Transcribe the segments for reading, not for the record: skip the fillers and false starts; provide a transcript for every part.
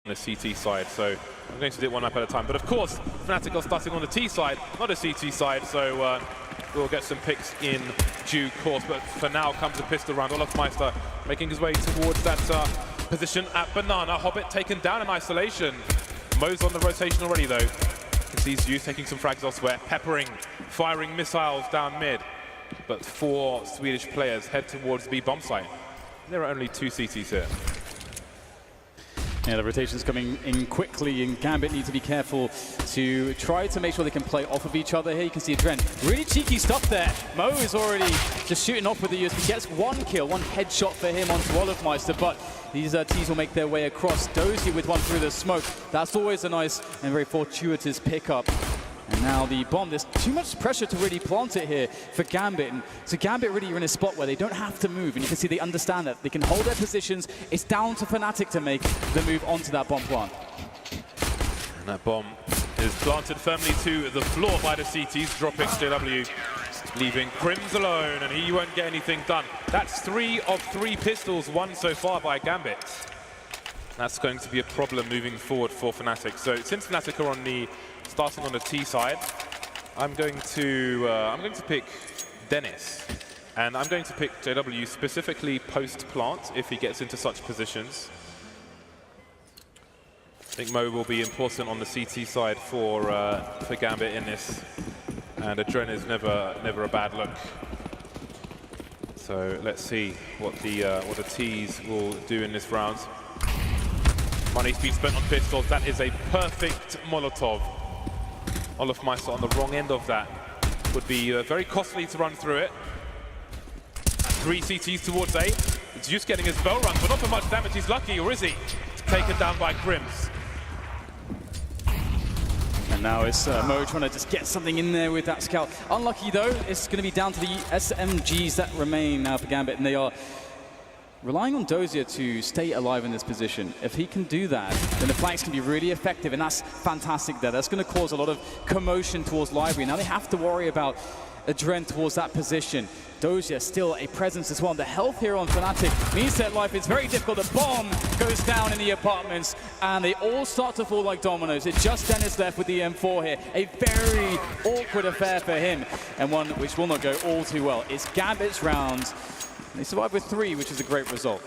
the CT side, so I'm going to do it one map at a time. But of course, fnatic are starting on the T side, not a CT side, so we'll get some picks in due course. But for now comes a pistol round. Olofmeister making his way towards that position at Banana. Hobbit taken down in isolation. Mo's on the rotation already though. Can see Zeus taking some frags elsewhere, peppering, firing missiles down mid. But 4 Swedish players head towards the B bomb site. There are only 2 CTs here. Yeah, the rotation's coming in quickly, and Gambit need to be careful to try to make sure they can play off of each other here. You can see Adren, really cheeky stuff there. Mo is already just shooting off with the USB. Gets 1 kill, 1 headshot for him onto Olofmeister, but these T's will make their way across. Dozy with 1 through the smoke. That's always a nice and very fortuitous pickup. And now the bomb, there's too much pressure to really plant it here for Gambit. And so Gambit really are in a spot where they don't have to move. And you can see they understand that. They can hold their positions. It's down to fnatic to make the move onto that bomb plant. And that bomb is planted firmly to the floor by the CTs, dropping JW, leaving Crims alone, and he won't get anything done. That's 3 of 3 pistols won so far by Gambit. That's going to be a problem moving forward for fnatic. So since fnatic are on the starting on the T side, I'm going to pick Dennis, and I'm going to pick JW specifically post plant if he gets into such positions. I think Mo will be important on the CT side for Gambit in this, and Adren is never a bad look. So let's see what the T's will do in this round. Money's been spent on pistols. That is a perfect Molotov. Olofmeister on the wrong end of that would be very costly to run through it. 3 CTs towards A. It's just getting his bell run, but not for much damage. He's lucky, or is he? Taken down by Crims. And now it's Mo trying to just get something in there with that scout. Unlucky though, it's going to be down to the SMGs that remain now for Gambit, and they are relying on Dozier to stay alive in this position. If he can do that, then the flanks can be really effective, and that's fantastic there. That's going to cause a lot of commotion towards Library. Now they have to worry about Adren towards that position. Dozier still a presence as well. The health here on fnatic means that life is very difficult. The bomb goes down in the apartments, and they all start to fall like dominoes. It's just Dennis left with the M4 here. A very awkward affair for him, and one which will not go all too well. It's Gambit's round. They survive with 3, which is a great result.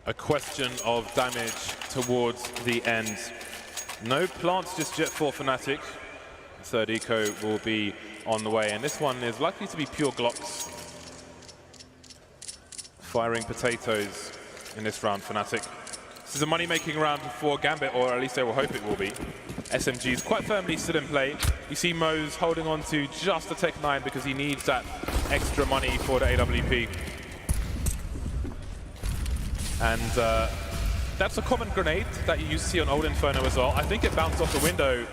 A question of damage towards the end. No plants just yet for fnatic. Third eco will be on the way, and this one is likely to be pure Glocks. Firing potatoes in this round, fnatic. This is a money-making round for Gambit, or at least they will hope it will be. SMGs quite firmly still in play. You see Mo's holding on to just the Tech 9 because he needs that extra money for the AWP. And that's a common grenade that you used to see on old Inferno as well. I think it bounced off the window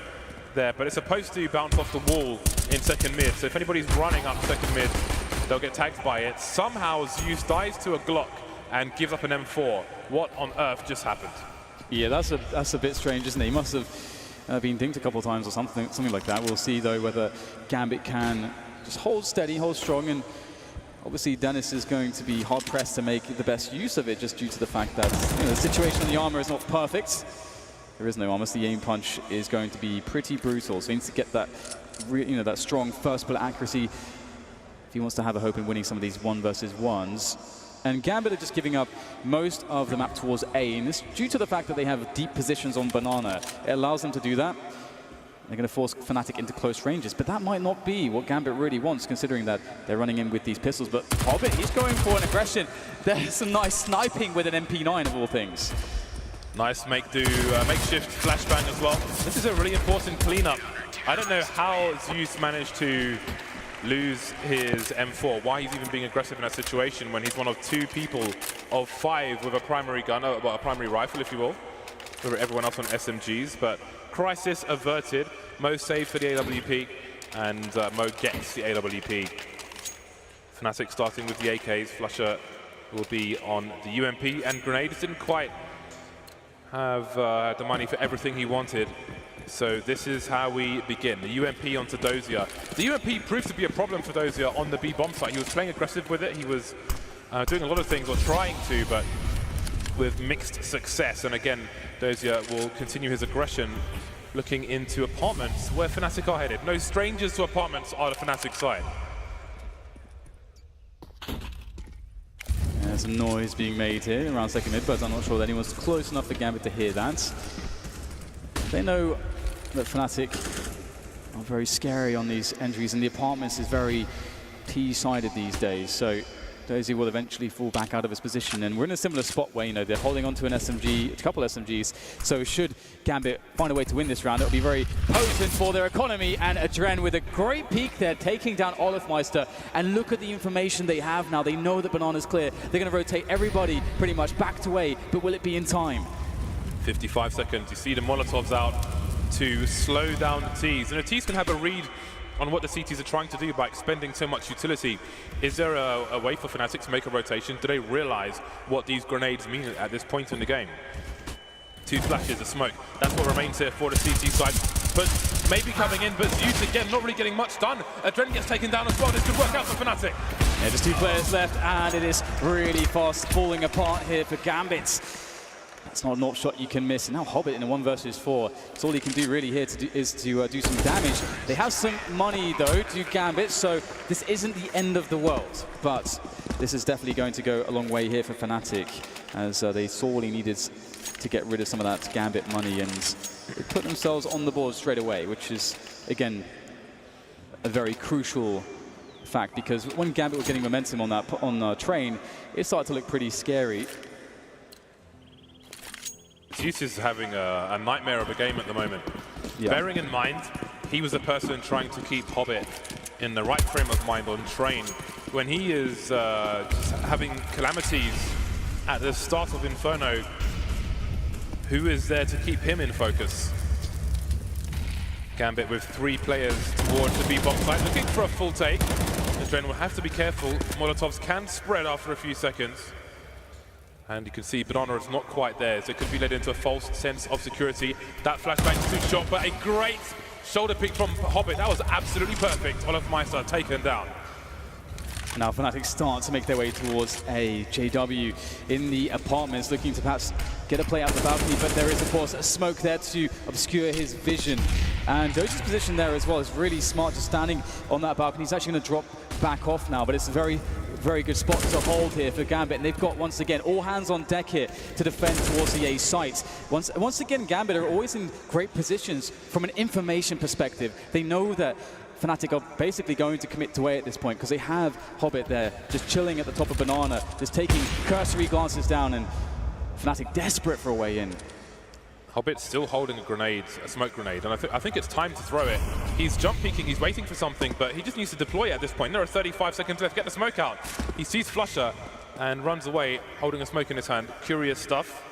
there, but it's supposed to bounce off the wall in second mid. So if anybody's running up second mid, they'll get tagged by it. Somehow Zeus dies to a Glock and gives up an M4. What on earth just happened? Yeah, that's a bit strange, isn't it? He must have been dinked a couple of times or something like that. We'll see though whether Gambit can just hold steady, hold strong, and obviously Dennis is going to be hard pressed to make the best use of it, just due to the fact that the situation on the armor is not perfect. There is no armor, so the aim punch is going to be pretty brutal. So he needs to get that, that strong first bullet accuracy if he wants to have a hope in winning some of these 1 versus 1s. And Gambit are just giving up most of the map towards A, and this due to the fact that they have deep positions on Banana. It allows them to do that. They're going to force fnatic into close ranges, but that might not be what Gambit really wants, considering that they're running in with these pistols. But Hobbit, he's going for an aggression. There's some nice sniping with an MP9 of all things. Nice makeshift flashbang as well. This is a really important cleanup. I don't know how Zeus managed to lose his M4, why he's even being aggressive in that situation when he's one of 2 people of 5 with a primary gun, well, a primary rifle, if you will. Everyone else on SMGs, but crisis averted. Mo saved for the AWP, and Mo gets the AWP. fnatic starting with the AKs. Flusher will be on the UMP, and Grenades didn't quite have the money for everything he wanted. So this is how we begin. The UMP onto Dozier. The UMP proved to be a problem for Dozier on the B bomb site. He was playing aggressive with it. He was doing a lot of things, or trying to, but with mixed success. And again, Dozier will continue his aggression, looking into apartments where fnatic are headed. No strangers to apartments are the fnatic side. There's some noise being made here around second mid, but I'm not sure that anyone's close enough for Gambit to hear that. They know that fnatic are very scary on these entries, and the apartments is very T-sided these days, so Dozier will eventually fall back out of his position, and we're in a similar spot where, you know, they're holding onto an SMG, a couple SMGs, so should Gambit find a way to win this round, it'll be very potent for their economy, and Adren with a great peek there, taking down Olofmeister, and look at the information they have now. They know that Banana's clear. They're going to rotate everybody pretty much back to A, but will it be in time? 55 seconds, you see the Molotovs out to slow down the Ts, and the Ts can have a read on what the CTs are trying to do by expending so much utility. Is there a way for fnatic to make a rotation? Do they realize what these grenades mean at this point in the game? 2 flashes of smoke. That's what remains here for the CT side. But maybe coming in, but Zeus again not really getting much done. Adren gets taken down as well. This could work out for fnatic. Yeah, just 2 players left, and it is really fast falling apart here for Gambit. That's not a knock shot you can miss. And now Hobbit in a 1 versus 4. That's all he can do really here is to do some damage. They have some money though to Gambit, so this isn't the end of the world. But this is definitely going to go a long way here for fnatic, as they sorely needed to get rid of some of that Gambit money, and they put themselves on the board straight away, which is, again, a very crucial fact, because when Gambit were getting momentum on that train, it started to look pretty scary. Zeus is having a nightmare of a game at the moment. Yeah. Bearing in mind, he was the person trying to keep Hobbit in the right frame of mind on train. When he is just having calamities at the start of Inferno, who is there to keep him in focus? Gambit with 3 players towards the B box side, looking for a full take. Adren will have to be careful. Molotovs can spread after a few seconds. And you can see Banana is not quite there, so it could be led into a false sense of security. That flashbang is too short, but a great shoulder pick from Hobbit. That was absolutely perfect. Olofmeister taken down. Now fnatic start to make their way towards a JW in the apartments, looking to perhaps get a play out the balcony, but there is of course a smoke there to obscure his vision. And Dozier's position there as well is really smart, just standing on that balcony. He's actually going to drop back off now, but it's a very good spot to hold here for Gambit, and they've got, once again, all hands on deck here to defend towards the A site. Once again, Gambit are always in great positions from an information perspective. They know that fnatic are basically going to commit to A at this point, because they have Hobbit there, just chilling at the top of Banana, just taking cursory glances down, and fnatic desperate for a way in. Hobbit's still holding a grenade, a smoke grenade, and I think it's time to throw it. He's jump peeking, he's waiting for something, but he just needs to deploy it at this point. There are 35 seconds left, get the smoke out. He sees Flusher and runs away, holding a smoke in his hand. Curious stuff.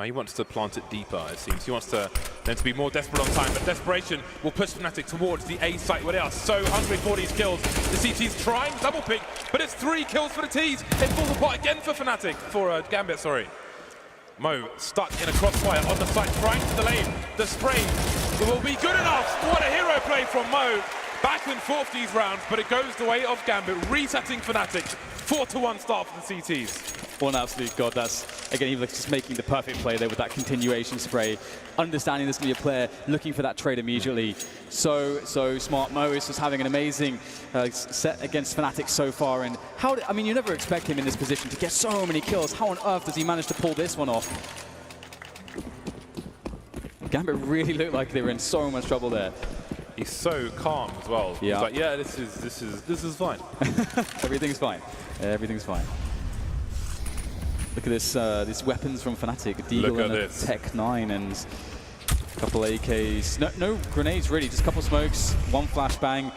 He wants to plant it deeper, it seems. He wants them to be more desperate on time, but desperation will push fnatic towards the A site where they are so hungry for these kills. The CT's trying double pick, but it's 3 kills for the Ts. It falls apart again for fnatic, for Gambit, sorry. Mo stuck in a crossfire on the side, trying to delay the spray. It will be good enough. What a hero play from Mo. Back and forth these rounds, but it goes the way of Gambit, resetting fnatic. 4-1 start for the CTs. Well, an absolute god. That's, again, he was just making the perfect play there with that continuation spray. Understanding there's going to be a player looking for that trade immediately. So smart. Mo is just having an amazing set against fnatic so far. And I mean, you never expect him in this position to get so many kills. How on earth does he manage to pull this one off? Gambit really looked like they were in so much trouble there. He's so calm as well. Yeah. He's like, yeah, this is fine. Everything's fine. Everything's fine. Look at this, these weapons from fnatic. Deagle and a Tech 9 and a couple AKs. No grenades really, just a couple smokes, 1 flashbang.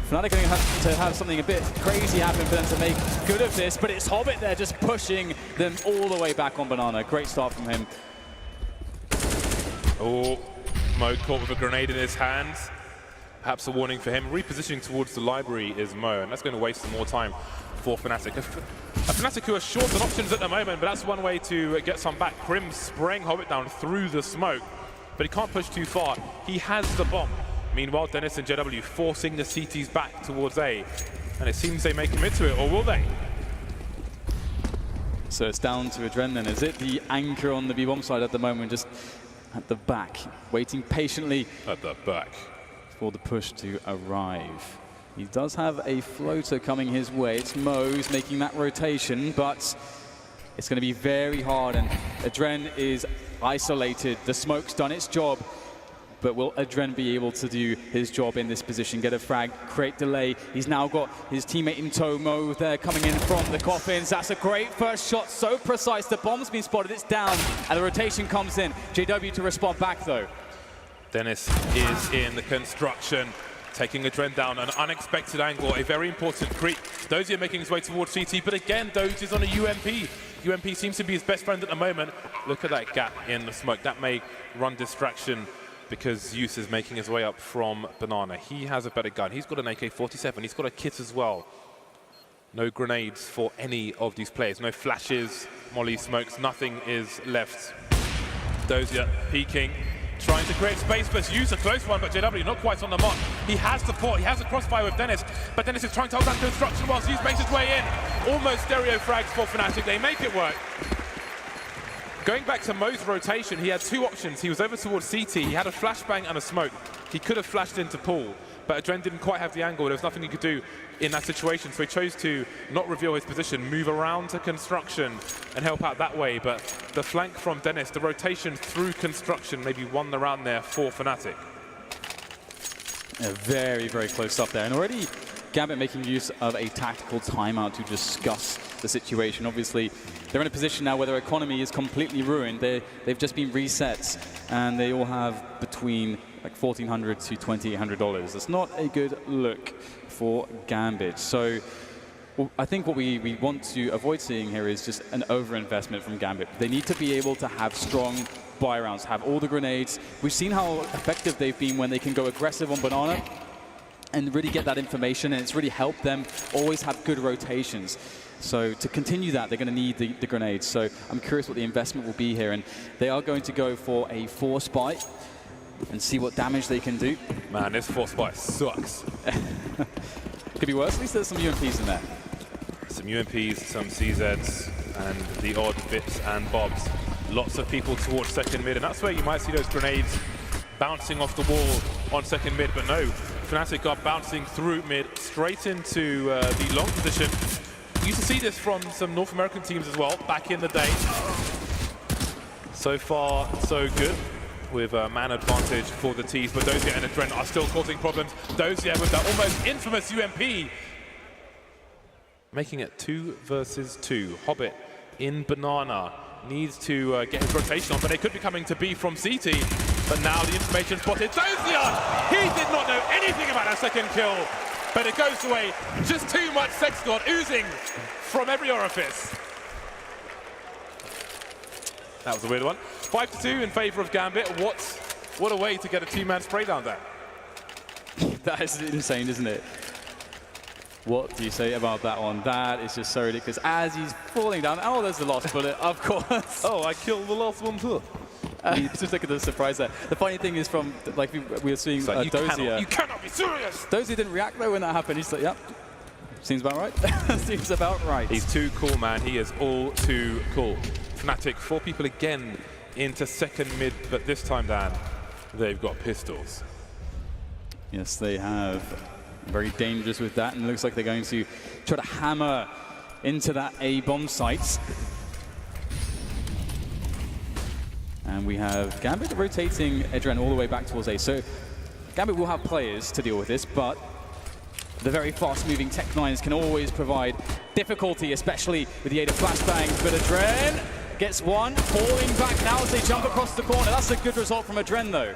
fnatic are going to have to have something a bit crazy happen for them to make good of this, but it's Hobbit there just pushing them all the way back on Banana. Great start from him. Oh, Mo caught with a grenade in his hands. Perhaps a warning for him. Repositioning towards the library is Mo, and that's going to waste some more time for fnatic. A fnatic who are short on options at the moment, but that's one way to get some back. Krim spraying Hobbit down through the smoke, but he can't push too far. He has the bomb. Meanwhile, Dennis and JW forcing the CTs back towards A, and it seems they may commit to it, or will they? So it's down to Adren then. Is it the anchor on the B-bomb side at the moment, just at the back, waiting patiently at the back for the push to arrive? He does have a floater coming his way. It's Mo's making that rotation, but it's going to be very hard, and Adren is isolated. The smoke's done its job, but will Adren be able to do his job in this position? Get a frag, create delay. He's now got his teammate in tow, Mo, there coming in from the coffins. That's a great first shot, so precise. The bomb's been spotted, it's down, and the rotation comes in. JW to respond back, though. Dennis is in the construction, taking Adren down, an unexpected angle, a very important creep. Dozier making his way towards CT, but again, Dozier's on a UMP. UMP seems to be his best friend at the moment. Look at that gap in the smoke. That may run distraction because Zeus is making his way up from Banana. He has a better gun. He's got an AK-47. He's got a kit as well. No grenades for any of these players. No flashes, molly smokes, nothing is left. Dozier peeking, trying to create space for Zeus, a close one, but JW not quite on the mark. He has support, he has a crossfire with Dennis, but Dennis is trying to hold that construction while Zeus makes his way in. Almost stereo frags for fnatic, they make it work. Going back to Mo's rotation, he had two options. He was over towards CT, he had a flashbang and a smoke. He could have flashed into pool, but Adren didn't quite have the angle. There was nothing he could do in that situation, so he chose to not reveal his position, move around to construction and help out that way. But the flank from Dennis, the rotation through construction, maybe won the round there for fnatic. Yeah, very, very close up there. And already Gambit making use of a tactical timeout to discuss the situation. Obviously, they're in a position now where their economy is completely ruined. They've just been reset, and they all have between like $1,400 to $2,800. That's not a good look for Gambit. So well, I think what we want to avoid seeing here is just an overinvestment from Gambit. They need to be able to have strong buy rounds, have all the grenades. We've seen how effective they've been when they can go aggressive on Banana and really get that information, and it's really helped them always have good rotations. So to continue that, they're going to need the grenades. So I'm curious what the investment will be here, and they are going to go for a force buy and see what damage they can do. Man, this force buy sucks. Could be worse. At least there's some UMPs in there. Some UMPs, some CZs, and the odd bits and bobs. Lots of people towards second mid, and that's where you might see those grenades bouncing off the wall on second mid, but no. fnatic are bouncing through mid, straight into the long position. You used to see this from some North American teams as well, back in the day. So far, so good, with man advantage for the T's, but Dozier and Adren are still causing problems. Dozier with that almost infamous UMP, making it 2 versus 2. Hobbit in Banana needs to get his rotation on, but they could be coming to B from CT. But now the information spotted Dozier! He did not know anything about that second kill, but it goes away. Just too much sex god oozing from every orifice. That was a weird one. 5-2 in favor of Gambit. What a way to get a two-man spray down there. That is insane, isn't it? What do you say about that one? That is just so ridiculous. As he's falling down, oh, there's the last bullet, of course. Oh, I killed the last one too. Just look at the surprise there. The funny thing is, from like we were seeing like, Dozier. You cannot be serious. Dozier didn't react though when that happened. He's like, yep, seems about right. Seems about right. He's too cool, man. He is all too cool. fnatic, 4 people again into second mid, but this time, Dan, they've got pistols. Yes, they have. Very dangerous with that, and it looks like they're going to try to hammer into that A bomb site. And we have Gambit rotating Adren all the way back towards A. So Gambit will have players to deal with this, but the very fast-moving Tech-9s can always provide difficulty, especially with the aid of flashbangs. But Adren gets one, falling back now as they jump across the corner. That's a good result from Adren, though.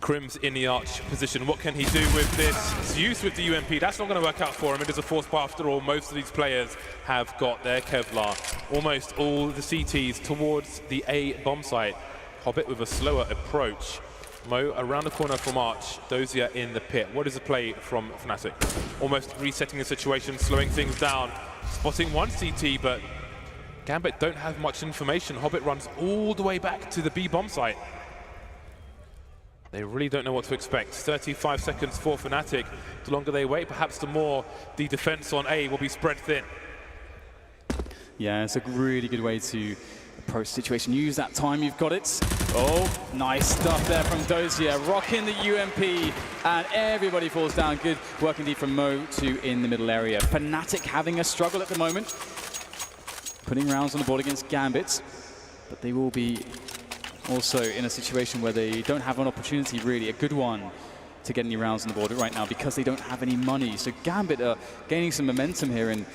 Krim's in the arch position. What can he do with this? Zeus with the UMP. That's not going to work out for him. It is a force buy after all. Most of these players have got their Kevlar. Almost all the CTs towards the A bomb site. Hobbit with a slower approach. Mo around the corner from Arch. Dozier in the pit. What is the play from fnatic? Almost resetting the situation, slowing things down. Spotting one CT, but Gambit don't have much information. Hobbit runs all the way back to the B bomb site. They really don't know what to expect. 35 seconds for fnatic. The longer they wait, perhaps the more the defense on A will be spread thin. Yeah, it's a really good way to approach the situation. Use that time, you've got it. Oh, nice stuff there from Dozier, rocking the UMP, and everybody falls down. Good work indeed from map2 in the middle area. fnatic having a struggle at the moment, putting rounds on the board against Gambit, but they will be also in a situation where they don't have an opportunity, really, a good one, to get any rounds on the board right now because they don't have any money. So Gambit are gaining some momentum here, and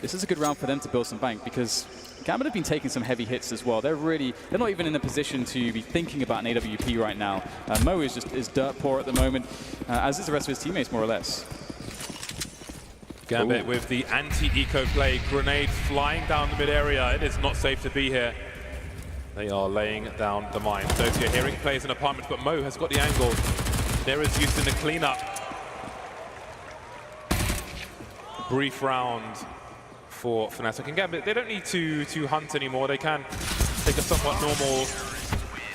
this is a good round for them to build some bank because Gambit have been taking some heavy hits as well. They're not even in a position to be thinking about an AWP right now. Mo is dirt poor at the moment, as is the rest of his teammates, more or less. Gambit with the anti-eco play, grenade flying down the mid area. It is not safe to be here. They are laying down the mine. Dozier hearing plays in apartments, but Mo has got the angle. There is use in the cleanup. Brief round for fnatic and Gambit. They don't need to hunt anymore. They can take a somewhat normal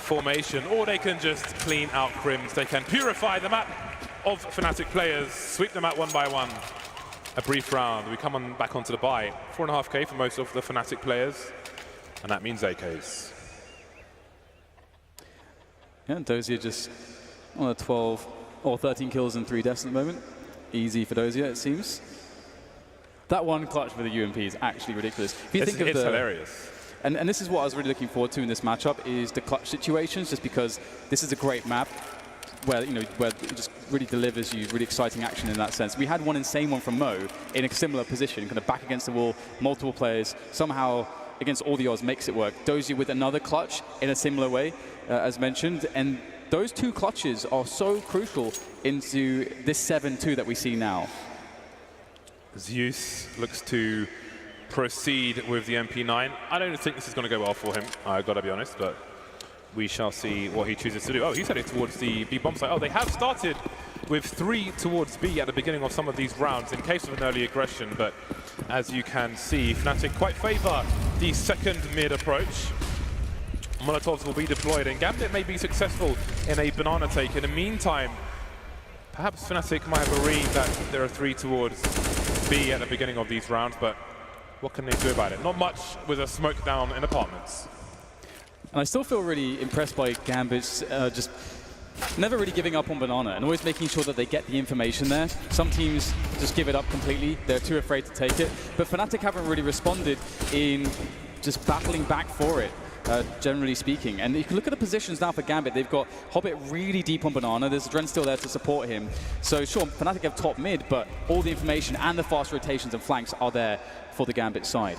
formation, or they can just clean out Crims. They can purify the map of fnatic players, sweep them out one by one. A brief round. We come on back onto the buy. 4.5k for most of the fnatic players, and that means AKs. Yeah, Dozier just on a 12 or 13 kills and 3 deaths at the moment. Easy for Dozier, it seems. That one clutch with the UMP is actually ridiculous. If you think of it's hilarious. And this is what I was really looking forward to in this matchup, is the clutch situations, just because this is a great map where, where it just really delivers you really exciting action in that sense. We had one insane one from Mo in a similar position, kind of back against the wall, multiple players, somehow against all the odds makes it work. Dozier with another clutch in a similar way, as mentioned, and those two clutches are so crucial into this 7-2 that we see now. Zeus looks to proceed with the MP9. I don't think this is going to go well for him, I've got to be honest, but we shall see what he chooses to do. Oh, he's heading towards the B bomb site. Oh, they have started with 3 towards B at the beginning of some of these rounds in case of an early aggression, but as you can see, fnatic quite favor the second mid approach. Molotovs will be deployed, and Gambit may be successful in a banana take. In the meantime, perhaps fnatic might have a read that there are 3 towards B at the beginning of these rounds, but what can they do about it? Not much with a smoke down in apartments. And I still feel really impressed by Gambit's just never really giving up on banana and always making sure that they get the information there. Some teams just give it up completely. They're too afraid to take it. But fnatic haven't really responded in just battling back for it. Generally speaking. And you can look at the positions now for Gambit. They've got Hobbit really deep on banana. There's Dren still there to support him. So sure, fnatic have top mid, but all the information and the fast rotations and flanks are there for the Gambit side.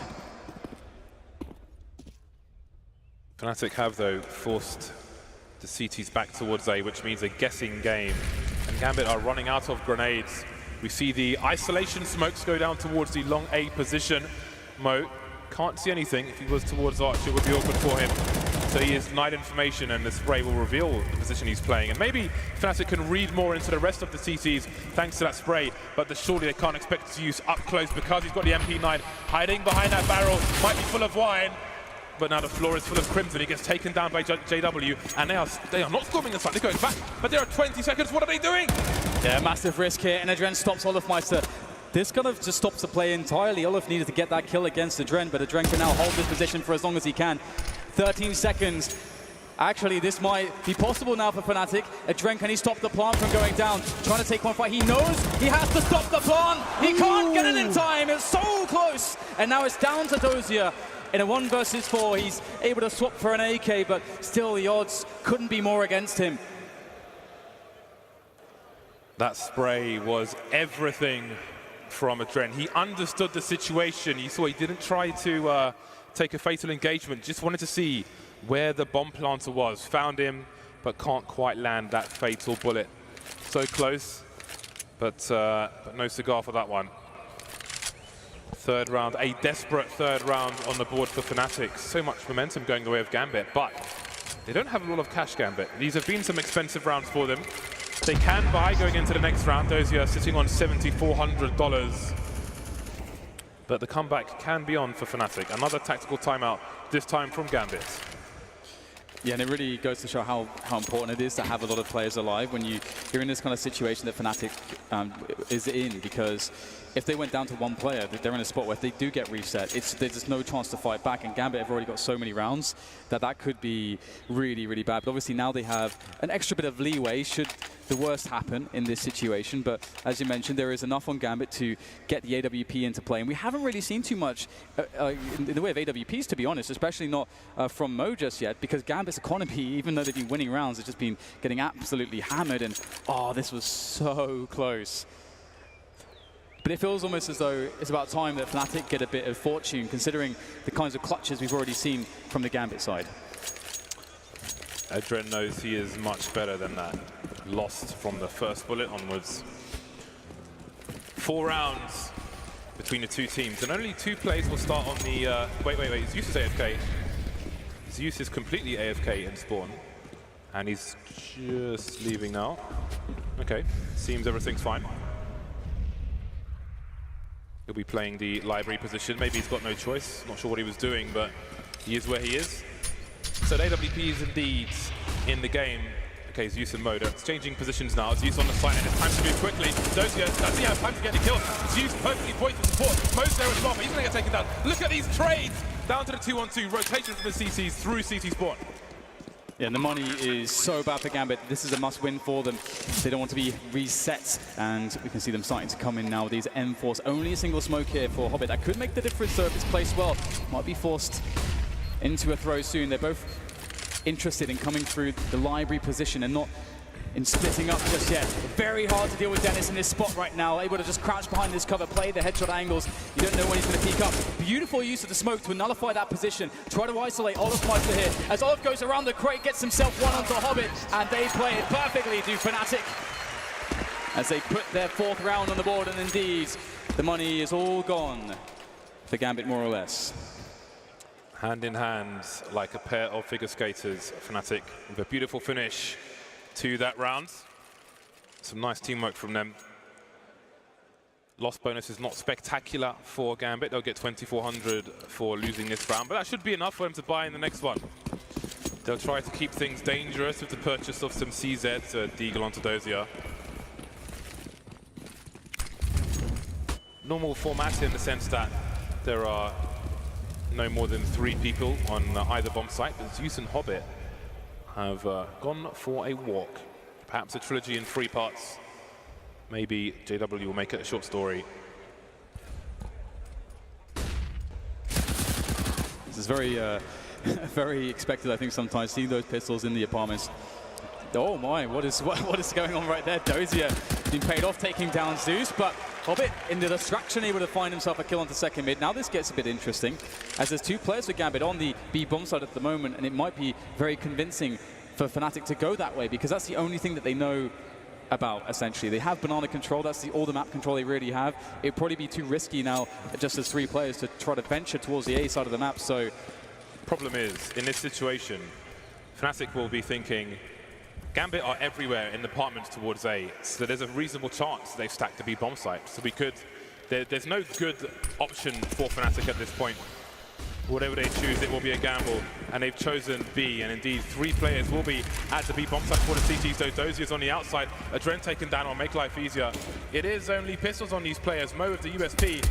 fnatic have, though, forced the CTs back towards A, which means a guessing game. And Gambit are running out of grenades. We see the isolation smokes go down towards the long A position. Mo can't see anything. If he was towards Arch, it would be awkward for him. So he is denied information, and the spray will reveal the position he's playing. And maybe fnatic can read more into the rest of the CTs thanks to that spray, but surely they can't expect to use up close because he's got the MP9 hiding behind that barrel. Might be full of wine, but now the floor is full of crimson. He gets taken down by JW, and they are not storming inside. They're going back, but there are 20 seconds. What are they doing? Yeah, massive risk here, and Adren stops Olofmeister. This kind of just stops the play entirely. Olof needed to get that kill against Adren, but Adren can now hold this position for as long as he can. 13 seconds. Actually, this might be possible now for fnatic. Adren, can he stop the plant from going down? Trying to take one fight. He knows he has to stop the plant. He can't get it in time. It's so close. And now it's down to Dozier. In a 1 versus 4, he's able to swap for an AK, but still the odds couldn't be more against him. That spray was everything from Adren. He understood the situation. You saw he didn't try to take a fatal engagement, just wanted to see where the bomb planter was. Found him, but can't quite land that fatal bullet. So close, but no cigar for that one. Third round, a desperate third round on the board for fnatic. So much momentum going the way of Gambit, but they don't have a lot of cash, Gambit. These have been some expensive rounds for them. They can buy going into the next round. Dozier sitting on $7,400. But the comeback can be on for fnatic. Another tactical timeout, this time from Gambit. Yeah, and it really goes to show how important it is to have a lot of players alive when you're in this kind of situation that Fnatic is in, because if they went down to one player, they're in a spot where if they do get reset, there's just no chance to fight back, and Gambit have already got so many rounds that could be really, really bad. But obviously now they have an extra bit of leeway should the worst happen in this situation. But as you mentioned, there is enough on Gambit to get the AWP into play, and we haven't really seen too much in the way of AWPs, to be honest, especially not from Mo just yet, because Gambit's economy, even though they've been winning rounds, has just been getting absolutely hammered, and oh, this was so close. But it feels almost as though it's about time that Fnatic get a bit of fortune, considering the kinds of clutches we've already seen from the Gambit side. Adren knows he is much better than that. Lost from the first bullet onwards. 4 rounds between the two teams, and only 2 plays will start on the... wait, Zeus is AFK. Zeus is completely AFK in spawn, and he's just leaving now. Okay, seems everything's fine. He'll be playing the library position. Maybe he's got no choice. Not sure what he was doing, but he is where he is. So the AWP is indeed in the game. Okay, Zeus and Moda exchanging positions now. Zeus on the side, and it's time to move quickly. Dozier, does he have time to get the kill? Zeus perfectly poised for support. Mo's there as well, but he's going to get taken down. Look at these trades! Down to the 2-on-2. Rotation from the CCs through CT spawn. Yeah, and the money is so bad for Gambit. This is a must-win for them. They don't want to be reset, and we can see them starting to come in now with these M4s. Only a single smoke here for Hobbit. That could make the difference, though, if it's placed well. Might be forced into a throw soon. They're both interested in coming through the library position and not in splitting up just yet. Very hard to deal with Dennis in this spot right now. Able to just crouch behind this cover, play the headshot angles. You don't know when he's going to peek up. Beautiful use of the smoke to nullify that position. Try to isolate Olaf Meister here. As Olaf goes around the crate, gets himself one onto Hobbit, and they play it perfectly to Fnatic as they put their 4th round on the board, and indeed, the money is all gone for Gambit, more or less. Hand in hand, like a pair of figure skaters, Fnatic with a beautiful finish to that round. Some nice teamwork from them. Loss bonus is not spectacular for Gambit. They'll get 2,400 for losing this round, but that should be enough for them to buy in the next one. They'll try to keep things dangerous with the purchase of some CZs, Deagle onto Dozier. Normal format in the sense that there are no more than 3 people on either bomb site, but Zeus and Hobbit have gone for a walk. Perhaps a trilogy in 3 parts. Maybe JW will make it a short story. This is very, very expected, I think, sometimes. Seeing those pistols in the apartments. Oh my, what is going on right there? Dozier being paid off, taking down Zeus, but Hobbit in the distraction able to find himself a kill onto second mid. Now this gets a bit interesting, as there's 2 players for Gambit on the B bomb side at the moment, and it might be very convincing for Fnatic to go that way, because that's the only thing that they know about, essentially. They have banana control, that's all the map control they really have. It'd probably be too risky now, just as 3 players, to try to venture towards the A side of the map, so... Problem is, in this situation, Fnatic will be thinking, Gambit are everywhere in the apartments towards A, so there's a reasonable chance they've stacked the B bomb site. So we could, there's no good option for Fnatic at this point. Whatever they choose, it will be a gamble, and they've chosen B, and indeed 3 players will be at the B bomb site for the CTs. Dozier's on the outside, Adren taken down will make life easier. It is only pistols on these players. Mo with the USP.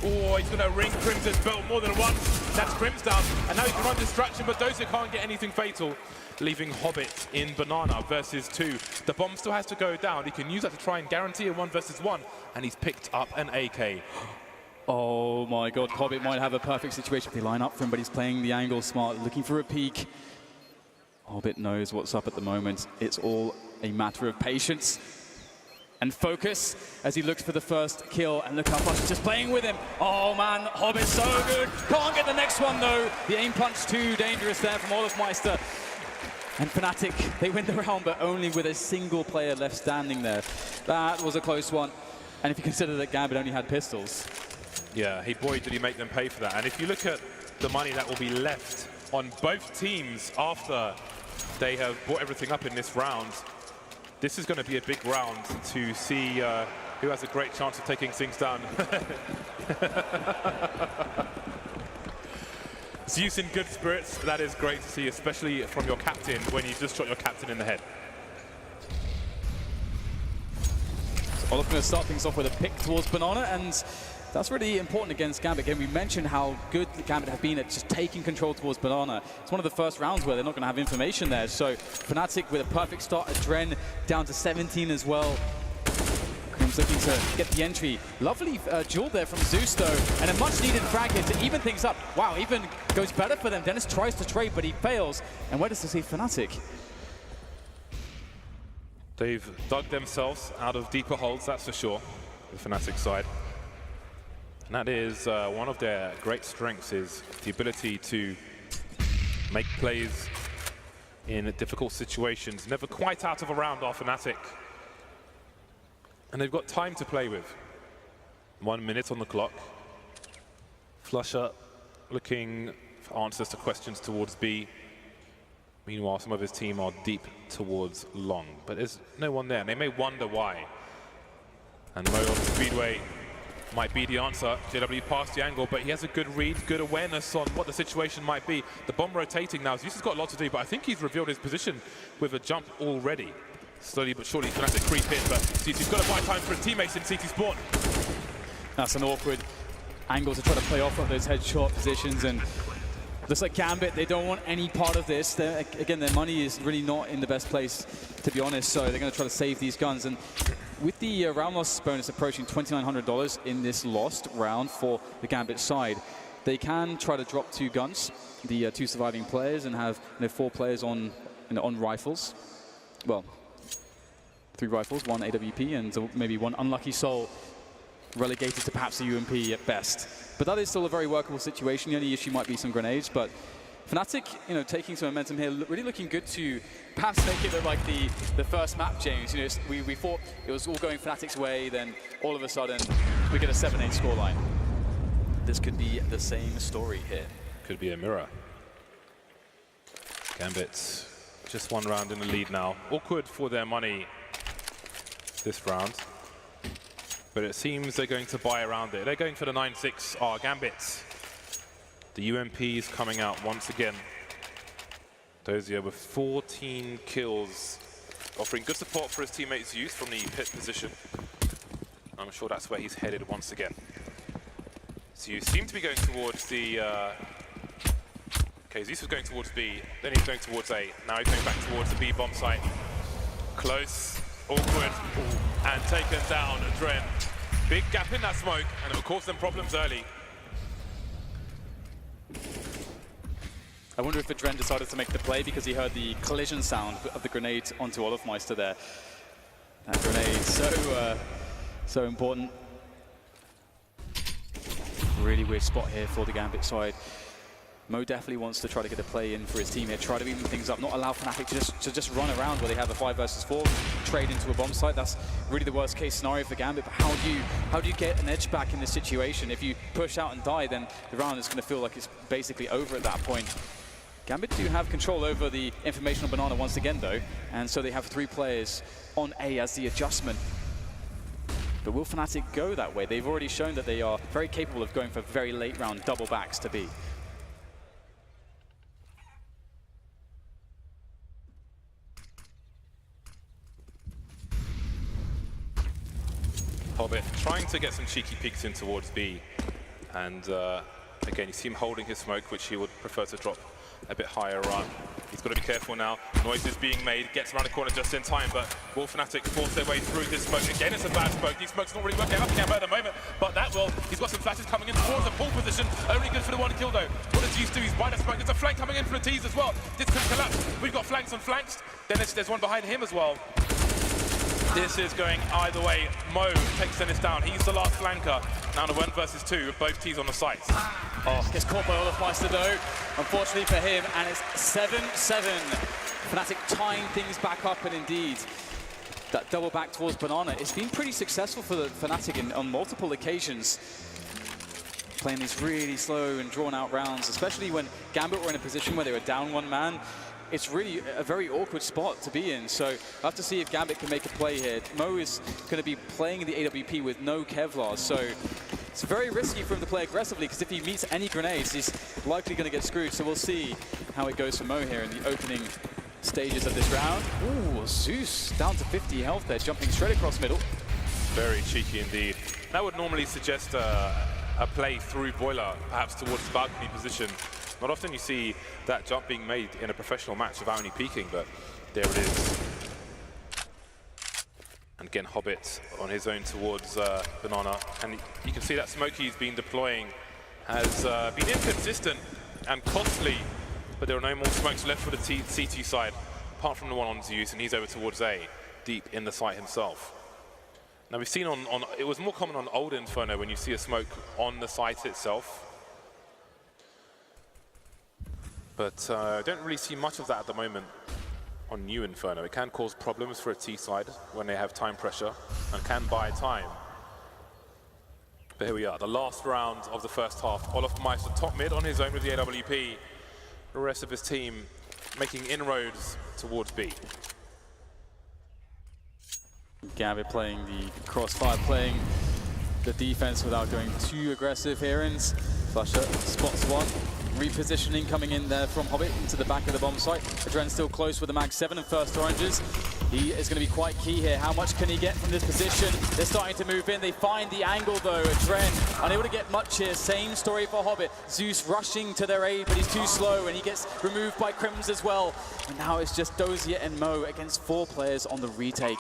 Oh, he's going to ring Crimson's belt more than once. That's Crims down, and now he can run distraction, but Dozier can't get anything fatal, leaving Hobbit in banana versus 2. The bomb still has to go down. He can use that to try and guarantee a 1 versus 1, and he's picked up an AK. Oh my god, Hobbit might have a perfect situation if they line up for him, but he's playing the angle smart, looking for a peek. Hobbit knows what's up at the moment. It's all a matter of patience and focus as he looks for the first kill, and look how much he's just playing with him. Oh man, Hobbit's so good. Can't get the next one though. The aim punch too dangerous there from Olaf Meister. And Fnatic, they win the round, but only with a single player left standing there. That was a close one. And if you consider that Gambit only had pistols. Yeah, boy, did he make them pay for that. And if you look at the money that will be left on both teams after they have brought everything up in this round, this is going to be a big round to see who has a great chance of taking things down. Zeus in good spirits, that is great to see, especially from your captain when you just shot your captain in the head. So Olaf going to start things off with a pick towards Banana, and that's really important against Gambit. Again, we mentioned how good Gambit have been at just taking control towards Banana. It's one of the first rounds where they're not going to have information there. So fnatic with a perfect start at Dren, down to 17 as well. Krim's looking to get the entry. Lovely duel there from Zeus, though, and a much-needed frag here to even things up. Wow, even goes better for them. Dennis tries to trade, but he fails. And where does this leave fnatic? They've dug themselves out of deeper holes, that's for sure, the fnatic side. And that is one of their great strengths, is the ability to make plays in difficult situations. Never quite out of a round are fnatic. And they've got time to play with. 1 minute on the clock. Flusher looking for answers to questions towards B. Meanwhile, some of his team are deep towards long. But there's no one there, and they may wonder why. And Mo on the Speedway might be the answer. JW past the angle, but he has a good read, good awareness on what the situation might be. The bomb rotating now. Zeus has got a lot to do, but I think he's revealed his position with a jump already. Slowly but surely, fnatic creep in, but Zeus has got to buy time for his teammates in CT Spawn. That's an awkward angle to try to play off of those headshot positions, and looks like Gambit, they don't want any part of this. Again, their money is really not in the best place, to be honest, so they're going to try to save these guns. And with the round loss bonus approaching $2,900 in this lost round for the Gambit side, they can try to drop 2 guns, the 2 surviving players, and have 4 players on rifles. Well, 3 rifles, 1 AWP, and maybe 1 unlucky soul relegated to perhaps a UMP at best. But that is still a very workable situation. The only issue might be some grenades, but fnatic, taking some momentum here, really looking good to perhaps make it look like the first map, James. We thought it was all going fnatic's way, then all of a sudden we get a 7-8 scoreline. This could be the same story here. Could be a mirror. Gambit just 1 round in the lead now. Awkward for their money this round. But it seems they're going to buy around it. They're going for the 9-6 Gambit. The UMP is coming out once again. Dozier with 14 kills, offering good support for his teammate Zeus from the pit position. I'm sure that's where he's headed once again. Zeus seemed to be going towards the... Okay, Zeus was going towards B, then he's going towards A. Now he's going back towards the B bomb site. Close, awkward, and taken down Dren. Big gap in that smoke, and it will cause them problems early. I wonder if Dren decided to make the play because he heard the collision sound of the grenade onto Olafmeister there. That grenade, so important. Really weird spot here for the Gambit side. Mo definitely wants to try to get a play in for his team here, try to even things up, not allow fnatic to just run around where they have a 5 versus 4, trade into a bomb site. That's really the worst case scenario for Gambit, but how do you get an edge back in this situation? If you push out and die, then the round is going to feel like it's basically over at that point. Gambit do have control over the information on Banana once again, though, and so they have 3 players on A as the adjustment. But will fnatic go that way? They've already shown that they are very capable of going for very late round double backs to B. Hobbit trying to get some cheeky peeks in towards B. And again, you see him holding his smoke, which he would prefer to drop a bit higher on. He's got to be careful now. Noise is being made, gets around the corner just in time, but will fnatic force their way through this smoke? Again, it's a bad smoke. These smokes not really working out at the moment, but that will. He's got some flashes coming in towards the pole position. Only good for the 1 kill though. What does Zeus do? He's by the smoke. There's a flank coming in for the T's as well. This could collapse. We've got flanks on flanks. Then there's one behind him as well. This is going either way. Mo takes Dennis down. He's the last flanker. Now the 1 versus 2 with both T's on the sites. Oh, gets caught by Olafmeister though, unfortunately for him, and it's 7-7. fnatic tying things back up, and indeed, that double back towards Banana. It's been pretty successful for the fnatic on multiple occasions. Playing these really slow and drawn out rounds, especially when Gambit were in a position where they were down 1 man. It's really a very awkward spot to be in, so I'll have to see if Gambit can make a play here. Mo is going to be playing the AWP with no Kevlar, so It's very risky for him to play aggressively, because if he meets any grenades, he's likely going to get screwed. So we'll see how it goes for Mo here in the opening stages of this round. Ooh, Zeus down to 50 health there, jumping straight across middle. Very cheeky indeed. That would normally suggest a play through Boiler, perhaps towards the balcony position. Not often you see that jump being made in a professional match without any peeking, but there it is. And again, Hobbit on his own towards Banana. And you can see that smoke he's been deploying has been inconsistent and costly, but there are no more smokes left for the CT side, apart from the one on Zeus, and he's over towards A, deep in the site himself. Now we've seen it was more common on old Inferno when you see a smoke on the site itself. But I don't really see much of that at the moment on new Inferno. It can cause problems for a T side when they have time pressure and can buy time. But here we are, the last round of the first half. Olofmeister top mid on his own with the AWP. The rest of his team making inroads towards B. Gambit playing the crossfire, playing the defense without going too aggressive here. And Flusher spots one. Repositioning coming in there from Hobbit into the back of the bomb site. Adren still close with the mag 7 and first oranges. He is going to be quite key here. How much can he get from this position? They're starting to move in. They find the angle though. Adren unable to get much here. Same story for Hobbit. Zeus rushing to their aid, but he's too slow and he gets removed by Crims as well. And now it's just Dozier and Mo against 4 players on the retake.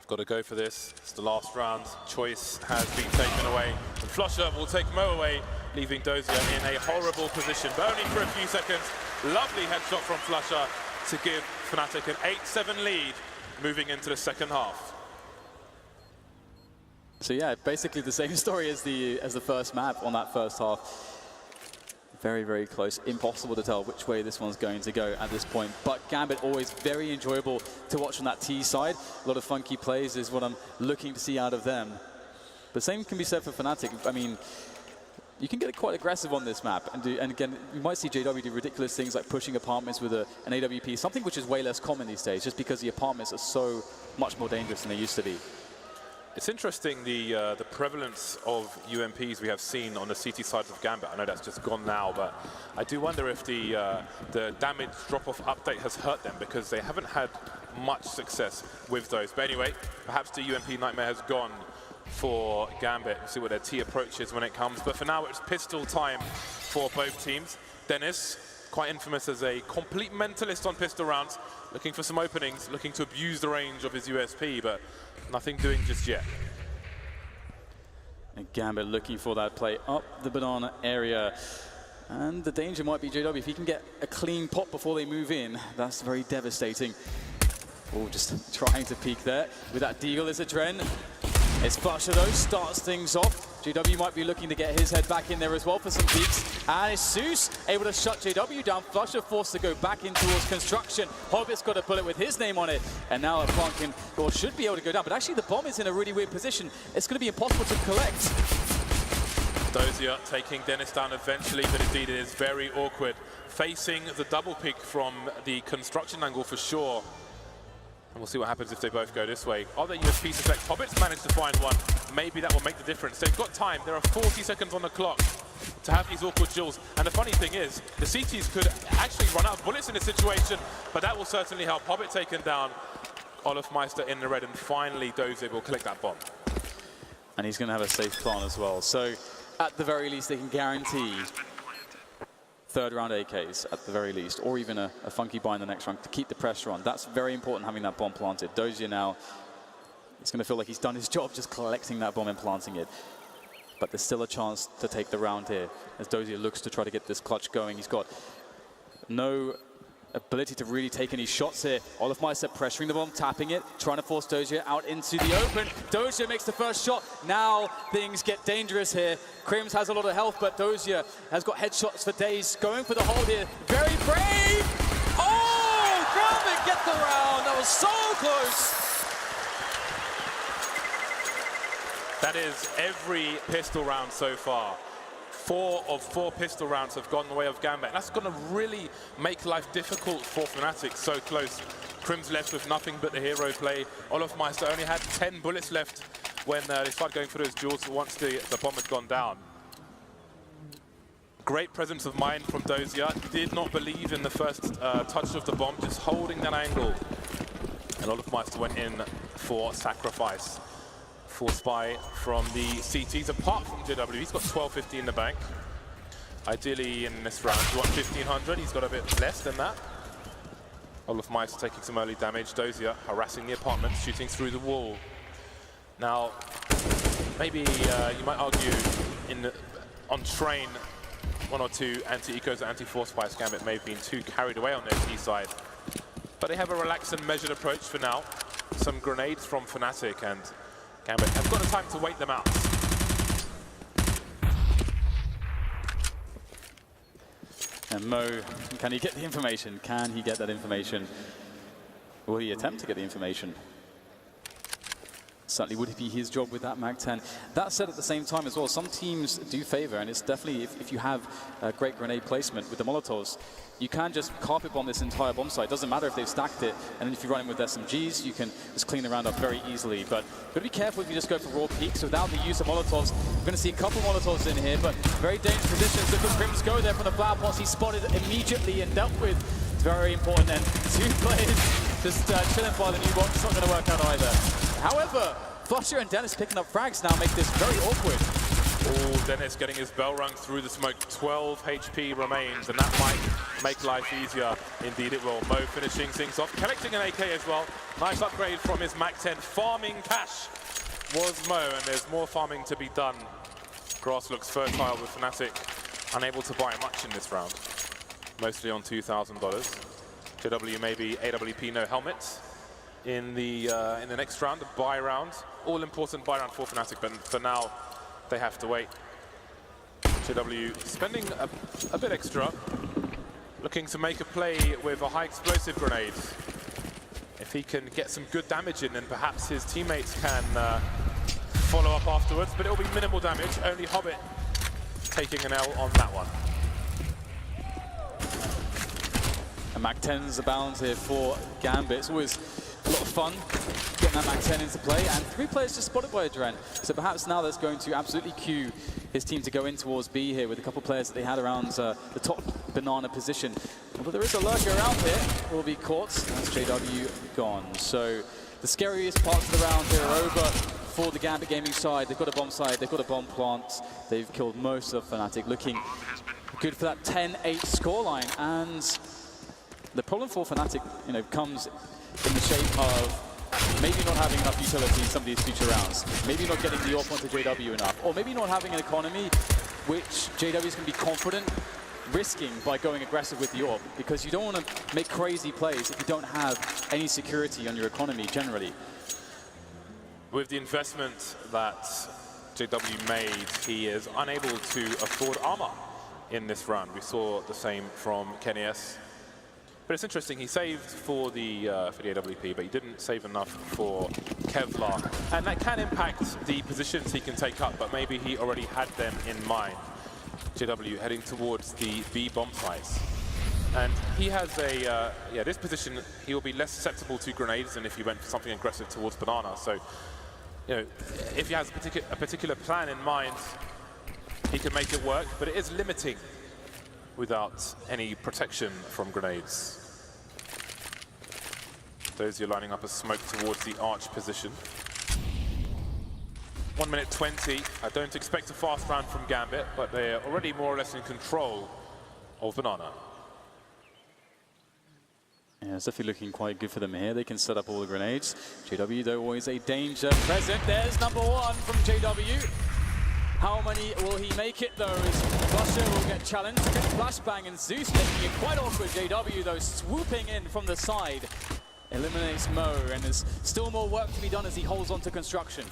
Got to go for this. It's the last round. Choice has been taken away. And Flusher will take Mo away, leaving Dozier in a horrible position, but only for a few seconds. Lovely headshot from Flusher to give fnatic an 8-7 lead moving into the second half. So yeah, basically the same story as the first map on that first half. Very, very close. Impossible to tell which way this one's going to go at this point. But Gambit always very enjoyable to watch on that T side. A lot of funky plays is what I'm looking to see out of them. But same can be said for fnatic. I mean, you can get quite aggressive on this map. And again, you might see JW do ridiculous things like pushing apartments with an AWP, something which is way less common these days, just because the apartments are so much more dangerous than they used to be. It's interesting the prevalence of UMPs we have seen on the CT sides of Gambit. I know that's just gone now, but I do wonder if the damage drop-off update has hurt them, because they haven't had much success with those. But anyway, perhaps the UMP nightmare has gone for Gambit. We'll see what their T approach is when it comes. But for now, it's pistol time for both teams. Dennis, quite infamous as a complete mentalist on pistol rounds, looking for some openings, looking to abuse the range of his USP, but nothing doing just yet. And Gambit looking for that play up the banana area. And the danger might be JW. If he can get a clean pop before they move in, that's very devastating. Oh, just trying to peek there. With that deagle is Adren. It's Flusher though, starts things off. JW might be looking to get his head back in there as well for some peeks. And it's Zeus able to shut JW down. Flusher forced to go back in towards construction. Hobbit's got a bullet with his name on it. And now a plant can, or should be able to go down. But actually the bomb is in a really weird position. It's going to be impossible to collect. Dozier taking Dennis down eventually, but indeed it is very awkward. Facing the double pick from the construction angle for sure. And we'll see what happens if they both go this way. Are they USP select? Hobbit's managed to find one. Maybe that will make the difference. They've got time. There are 40 seconds on the clock to have these awkward duels. And the funny thing is, the CTs could actually run out of bullets in this situation, but that will certainly help. Hobbit taken down, Olofmeister in the red, and finally Dozier will collect that bomb. And he's going to have a safe plant as well. So at the very least, they can guarantee third round AKs at the very least, or even a funky buy in the next round to keep the pressure on. That's very important, having that bomb planted. Dozier now, it's going to feel like he's done his job just collecting that bomb and planting it. But there's still a chance to take the round here as Dozier looks to try to get this clutch going. He's got no ability to really take any shots here. Olofmeister pressuring the bomb, tapping it, trying to force Dozier out into the open. Dozier makes the first shot. Now things get dangerous here. Crims has a lot of health, but Dozier has got headshots for days. Going for the hold here. Very brave! Oh! Gambit get the round! That was so close! That is every pistol round so far. 4 of 4 pistol rounds have gone the way of Gambit. That's going to really make life difficult for fnatic, so close. Crims left with nothing but the hero play. Olofmeister only had 10 bullets left when they started going for those duels once the bomb had gone down. Great presence of mind from Dozier. Did not believe in the first touch of the bomb, just holding that angle. And Olofmeister went in for sacrifice. Full spy from the CTs, apart from JW. He's got 1250 in the bank. Ideally in this round, you want 1500. He's got a bit less than that. Olofmeister taking some early damage. Dozier harassing the apartment, shooting through the wall. Now, maybe you might argue on train, 1 or 2 anti-ecos, anti-force fires. Gambit may have been too carried away on their T side. But they have a relaxed and measured approach for now. Some grenades from fnatic, and Gambit have got a time to wait them out. And Mo, can he get the information? Can he get that information? Will he attempt to get the information? Certainly would be his job with that Mag-10. That said, at the same time as well, some teams do favor, and it's definitely, if you have a great grenade placement with the Molotovs, you can just carpet bomb this entire bomb site. Doesn't matter if they've stacked it, and then if you run in with SMGs, you can just clean the round up very easily. But you've got to be careful if you just go for raw peaks without the use of Molotovs. We're going to see a couple Molotovs in here, but very dangerous positions. Look at Crims go there from the flower pots. He's spotted immediately and dealt with. It's very important, and 2 players just chilling by the new box. It's not going to work out either. However, Flusher and Dennis picking up frags now make this very awkward. Oh, Dennis getting his bell rung through the smoke. 12 HP remains, and that might make life easier. Indeed it will. Mo finishing things off, collecting an AK as well. Nice upgrade from his Mag-10. Farming cash was Mo, and there's more farming to be done. Grass looks fertile with fnatic, unable to buy much in this round. Mostly on $2,000. JW maybe AWP no helmets in the next round, a buy round. All important buy round for fnatic, but for now they have to wait. JW spending a bit extra, looking to make a play with a high explosive grenade. If he can get some good damage in, then perhaps his teammates can follow up afterwards, but it will be minimal damage. Only Hobbit taking an L on that one. And Mag-10's abound here for Gambit. It's always a lot of fun getting that Mag-10 into play, and 3 players just spotted by Adren. So perhaps now that's going to absolutely cue his team to go in towards B here with a couple of players that they had around the top banana position. But there is a lurker around here, will be caught. That's JW gone. So the scariest parts of the round here are over for the Gambit Gaming side. They've got a bomb side, they've got a bomb plant. They've killed most of fnatic, looking good for that 10-8 scoreline. And the problem for fnatic, comes in the shape of maybe not having enough utility in some of these future rounds, maybe not getting the AWP onto JW enough, or maybe not having an economy which JW is going to be confident risking by going aggressive with the AWP, because you don't want to make crazy plays if you don't have any security on your economy generally. With the investment that JW made, he is unable to afford armor in this round. We saw the same from Kenny-S. But it's interesting, he saved for the AWP, but he didn't save enough for Kevlar. And that can impact the positions he can take up, but maybe he already had them in mind. JW heading towards the B bomb sites. And he has this position, he will be less susceptible to grenades than if he went for something aggressive towards banana. So, if he has a particular plan in mind, he can make it work, but it is limiting without any protection from grenades. Those are lining up a smoke towards the arch position. 1 minute 20. I don't expect a fast round from Gambit, but they're already more or less in control of banana. Yeah, it's definitely looking quite good for them here. They can set up all the grenades. JW, though, always a danger present. There's number 1 from JW. How many will he make it, though, as Flusher will get challenged. Good flashbang, and Zeus making it quite awkward. JW, though, swooping in from the side. Eliminates Mo, and there's still more work to be done as he holds on to construction.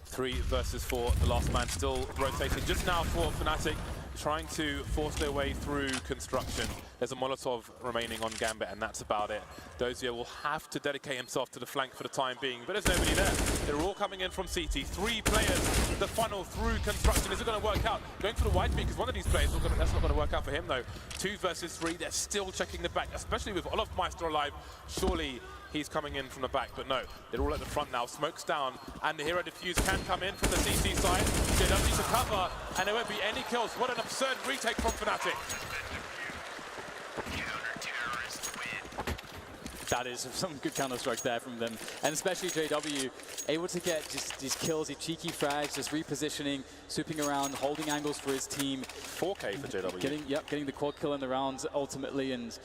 3 versus 4. The last man still rotating just now for fnatic, trying to force their way through construction. There's a Molotov remaining on Gambit, and that's about it. Dozier will have to dedicate himself to the flank for the time being, but there's nobody there. They're all coming in from CT. 3 players, the funnel through construction. Is it going to work out? Going for the wide peak because one of these players, that's not going to work out for him though. 2 versus 3, they're still checking the back, especially with Olofmeister alive. Surely he's coming in from the back, but no, they're all at the front now. Smoke's down, and the hero defuse can come in from the CT side. JW to cover, and there won't be any kills. What an absurd retake from fnatic. That is some good counter-strike there from them. And especially JW, able to get just these kills, these cheeky frags, just repositioning, swooping around, holding angles for his team. 4K for JW. Getting the quad kill in the rounds ultimately, and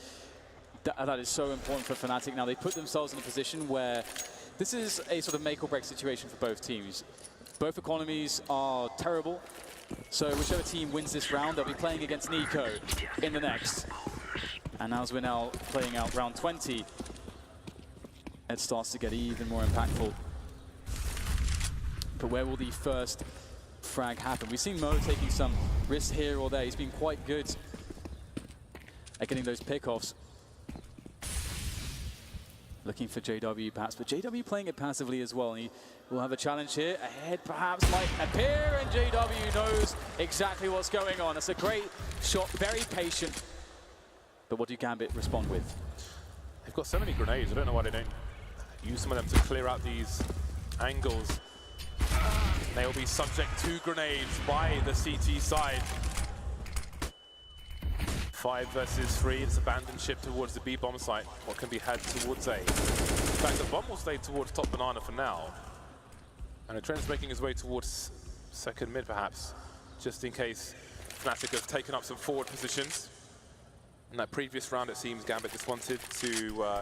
that is so important for fnatic. Now they put themselves in a position where this is a sort of make or break situation for both teams. Both economies are terrible, so whichever team wins this round, they'll be playing against Nico in the next. And as we're now playing out round 20, it starts to get even more impactful. But where will the first frag happen? We've seen Mo taking some risks here or there. He's been quite good at getting those pickoffs. Looking for JW perhaps, but JW playing it passively as well. And he will have a challenge here. A head perhaps might appear, and JW knows exactly what's going on. That's a great shot, very patient. But what do Gambit respond with? They've got so many grenades, I don't know why they don't use some of them to clear out these angles. They will be subject to grenades by the CT side. 5 versus 3, it's abandoned ship towards the B bomb site. What can be had towards A? In fact, the bomb will stay towards top banana for now. And the trend's making his way towards second mid perhaps, just in case fnatic have taken up some forward positions. In that previous round, it seems Gambit just wanted to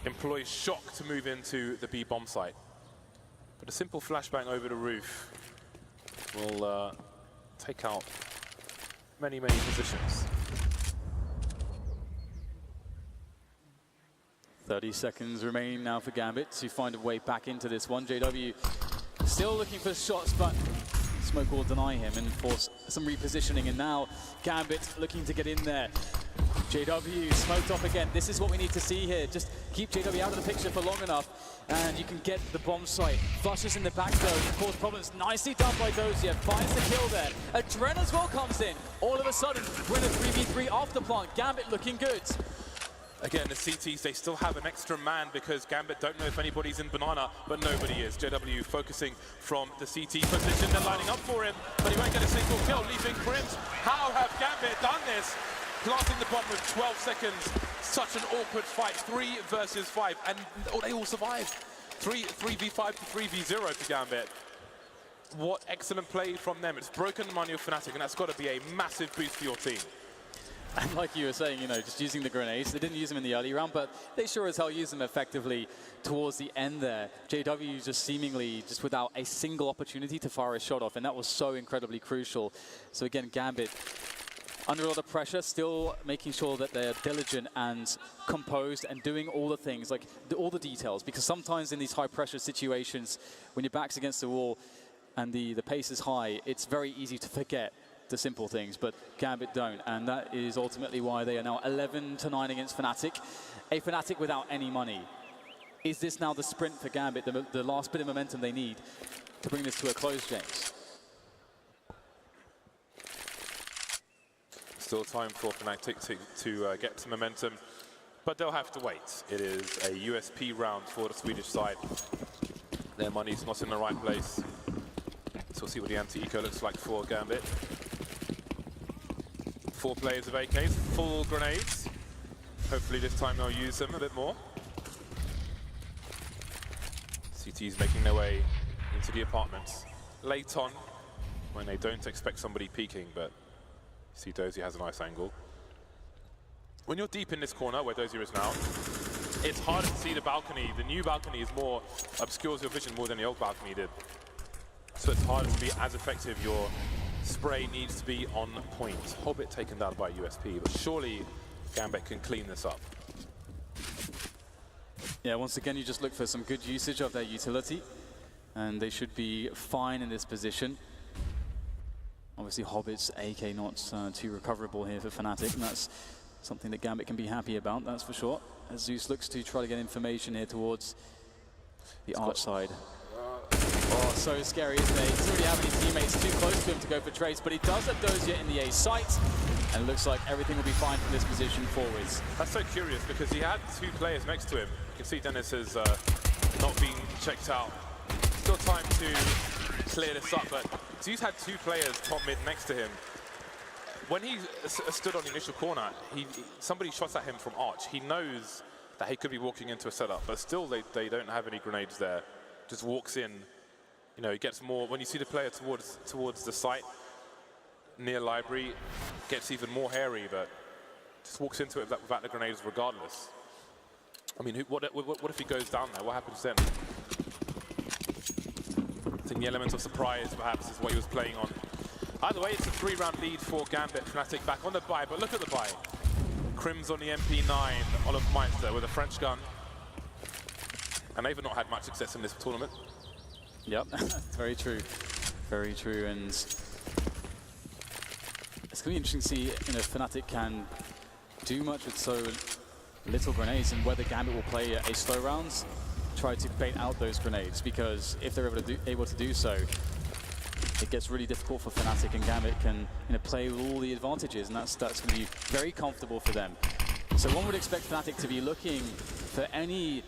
employ shock to move into the B bomb site. But a simple flashbang over the roof will take out many positions. 30 seconds remaining now for Gambit to find a way back into this one. JW still looking for shots, but smoke will deny him and force some repositioning. And now Gambit looking to get in there. JW smoked off again. This is what we need to see here. Just keep JW out of the picture for long enough, and you can get the bomb site. Flushes in the back though, cause problems. Nicely done by Dozier. Finds the kill there. Adren as well comes in. All of a sudden, we're in a 3v3 off the plant. Gambit looking good. Again, the CTs, they still have an extra man because Gambit don't know if anybody's in banana, but nobody is. JW focusing from the CT position. They're lining up for him, but he won't get a single kill, leaving Crims. How have Gambit done this? Planting the bomb with 12 seconds. Such an awkward fight. 3 versus 5, and they all survived. 3v5 to 3v0 for Gambit. What excellent play from them. It's broken the money of fnatic, and that's got to be a massive boost for your team. And like you were saying, you know, just using the grenades. They didn't use them in the early round, but they sure as hell used them effectively towards the end there. JW just seemingly just without a single opportunity to fire a shot off, and that was so incredibly crucial. So again, Gambit under a lot of pressure, still making sure that they're diligent and composed and doing all the things, like all the details, because sometimes in these high pressure situations, when your back's against the wall and the pace is high, it's very easy to forget the simple things, but Gambit don't, and that is ultimately why they are now 11-9 against fnatic. A fnatic without any money. Is this now the sprint for Gambit, the last bit of momentum they need to bring this to a close, James? Still time for fnatic to get some momentum, but they'll have to wait. It is a USP round for the Swedish side. Their money's not in the right place. So we'll see what the anti-eco looks like for Gambit. 4 players of AKs, full grenades. Hopefully this time they'll use them a bit more. CT's making their way into the apartments. Late on, when they don't expect somebody peeking, but see Dozier has a nice angle. When you're deep in this corner, where Dozier is now, it's harder to see the balcony. The new balcony is more obscures your vision more than the old balcony did. So it's harder to be as effective. Your spray needs to be on point. Hobbit taken down by USP, but surely Gambit can clean this up. Yeah, once again, you just look for some good usage of their utility, and they should be fine in this position. Obviously, Hobbit's AK not too recoverable here for fnatic, and that's something that Gambit can be happy about, that's for sure. As Zeus looks to try to get information here towards the arch side. Oh, so scary, isn't it? He doesn't really have any teammates too close to him to go for trades, but he does have Dozier in the A site, and it looks like everything will be fine from this position forwards. That's so curious because he had 2 players next to him. You can see Dennis has not been checked out. Still time to clear this up, but Zeus had 2 players top mid next to him. When he stood on the initial corner, somebody shot at him from Arch. He knows that he could be walking into a setup, but still they don't have any grenades there. Just walks in. You know, he gets more. When you see the player towards the site near library, gets even more hairy, but just walks into it without the grenades regardless. I mean, what if he goes down there? What happens then? I think the element of surprise perhaps is what he was playing on. Either way, it's a 3-round lead for Gambit. fnatic back on the buy, but look at the buy. Crims on the MP9, Olaf Meister with a French gun. And they've not had much success in this tournament. Yep, very true. Very true, and it's going to be interesting to see, you know, fnatic can do much with so little grenades, and whether Gambit will play a slow rounds, try to bait out those grenades, because if they're able to do so, it gets really difficult for fnatic, and Gambit can, you know, play with all the advantages, and that's going to be very comfortable for them. So one would expect fnatic to be looking for any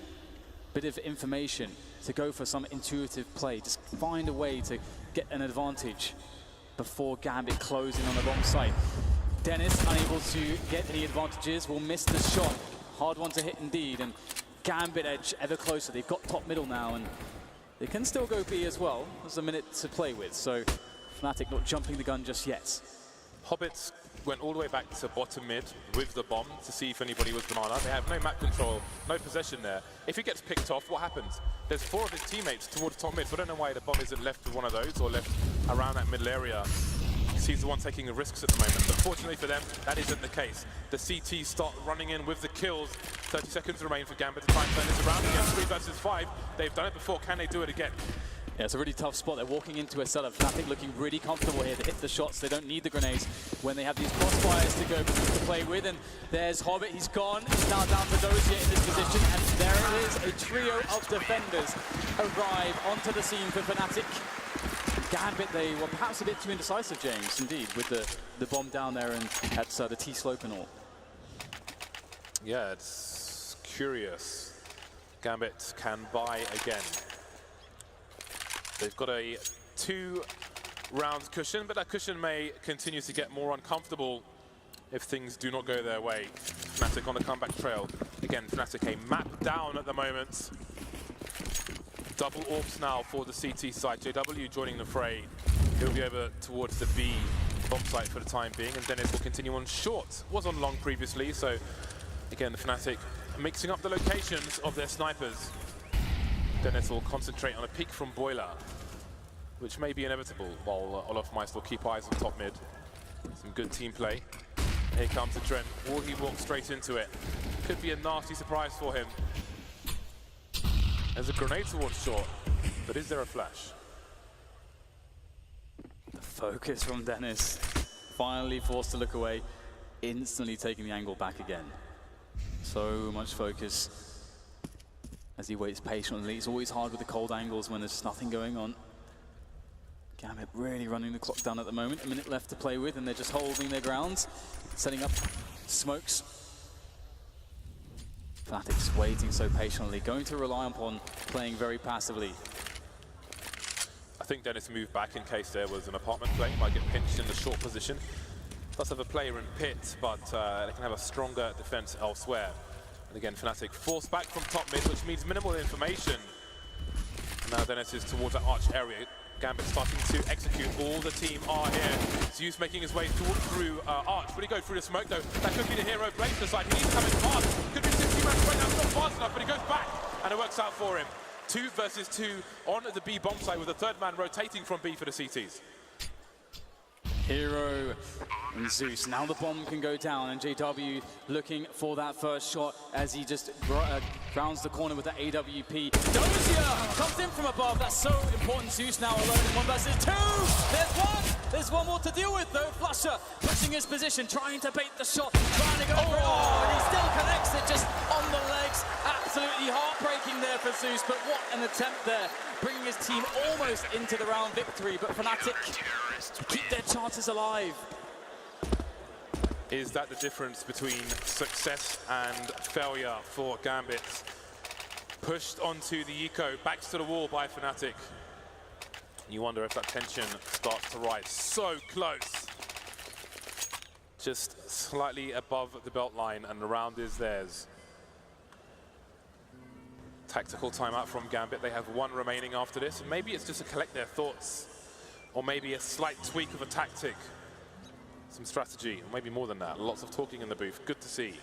bit of information to go for some intuitive play, just find a way to get an advantage before Gambit closing on the bomb site. Dennis, unable to get any advantages, will miss the shot. Hard one to hit indeed, and Gambit edge ever closer. They've got top middle now, and they can still go B as well. There's a minute to play with, so fnatic not jumping the gun just yet. Hobbits went all the way back to bottom mid with the bomb to see if anybody was banana. They have no map control, no possession there. If he gets picked off, what happens? There's 4 of his teammates towards top mid, so I don't know why the bomb isn't left with one of those or left around that middle area. He's the one taking the risks at the moment, but fortunately for them, that isn't the case. The CT start running in with the kills. 30 seconds remain for Gambit to try and turn this around again. 3 versus 5. They've done it before. Can they do it again? Yeah, it's a really tough spot. They're walking into a setup. fnatic looking really comfortable here to hit the shots. They don't need the grenades when they have these crossfires to play with. And there's Hobbit. He's gone. He's now down to Dozier in this position. And there it is. A trio of defenders arrive onto the scene for fnatic. Gambit, they were perhaps a bit too indecisive, James, indeed, with the bomb down there and at the T-slope and all. Yeah, it's curious. Gambit can buy again. They've got a 2-round cushion, but that cushion may continue to get more uncomfortable if things do not go their way. fnatic on the comeback trail. Again, fnatic a map down at the moment. Double orbs now for the CT side. JW joining the fray. He'll be over towards the B bomb site for the time being, and Dennis will continue on short. Was on long previously, so again, the fnatic mixing up the locations of their snipers. Dennis will concentrate on a peek from Boiler, which may be inevitable, while Olaf Meister will keep eyes on top mid. Some good team play. Here comes the Trent. Will he walk straight into it? Could be a nasty surprise for him. There's a grenade towards short, but is there a flash? The focus from Dennis, finally forced to look away, instantly taking the angle back again. So much focus as he waits patiently. It's always hard with the cold angles when there's nothing going on. Gambit really running the clock down at the moment. A minute left to play with, and they're just holding their grounds, setting up smokes. fnatic's waiting so patiently, going to rely upon playing very passively. I think Dennis moved back in case there was an apartment play. Might get pinched in the short position. Does have a player in pit, but they can have a stronger defense elsewhere. And again, fnatic forced back from top mid, which means minimal information. And now Dennis is towards that arch area. Gambit starting to execute. All the team are here. Zeus making his way through arch. Will he go through the smoke though? That could be the hero Blaze to the side. He needs coming fast. Could be 60-man straight. That's not fast enough, but he goes back and it works out for him. 2 versus 2 on the B bomb site with the third man rotating from B for the CTs. Hero and Zeus. Now the bomb can go down, and JW looking for that first shot as he just rounds the corner with the AWP. Dozier comes in from above. That's so important. Zeus now alone in 1 versus 2. There's one. There's one more to deal with though. Flusher pushing his position, trying to bait the shot, trying to go for it. Oh, and he still connects it just on the legs. Absolutely heartbreaking there for Zeus, but what an attempt there, bringing his team almost into the round victory, but fnatic keep their chances alive. Is that the difference between success and failure for Gambit? Pushed onto the eco, backs to the wall by fnatic. You wonder if that tension starts to rise. So close. Just slightly above the belt line, and the round is theirs. Tactical timeout from Gambit. They have one remaining after this. Maybe it's just to collect their thoughts, or maybe a slight tweak of a tactic, some strategy, or maybe more than that. Lots of talking in the booth. Good to see.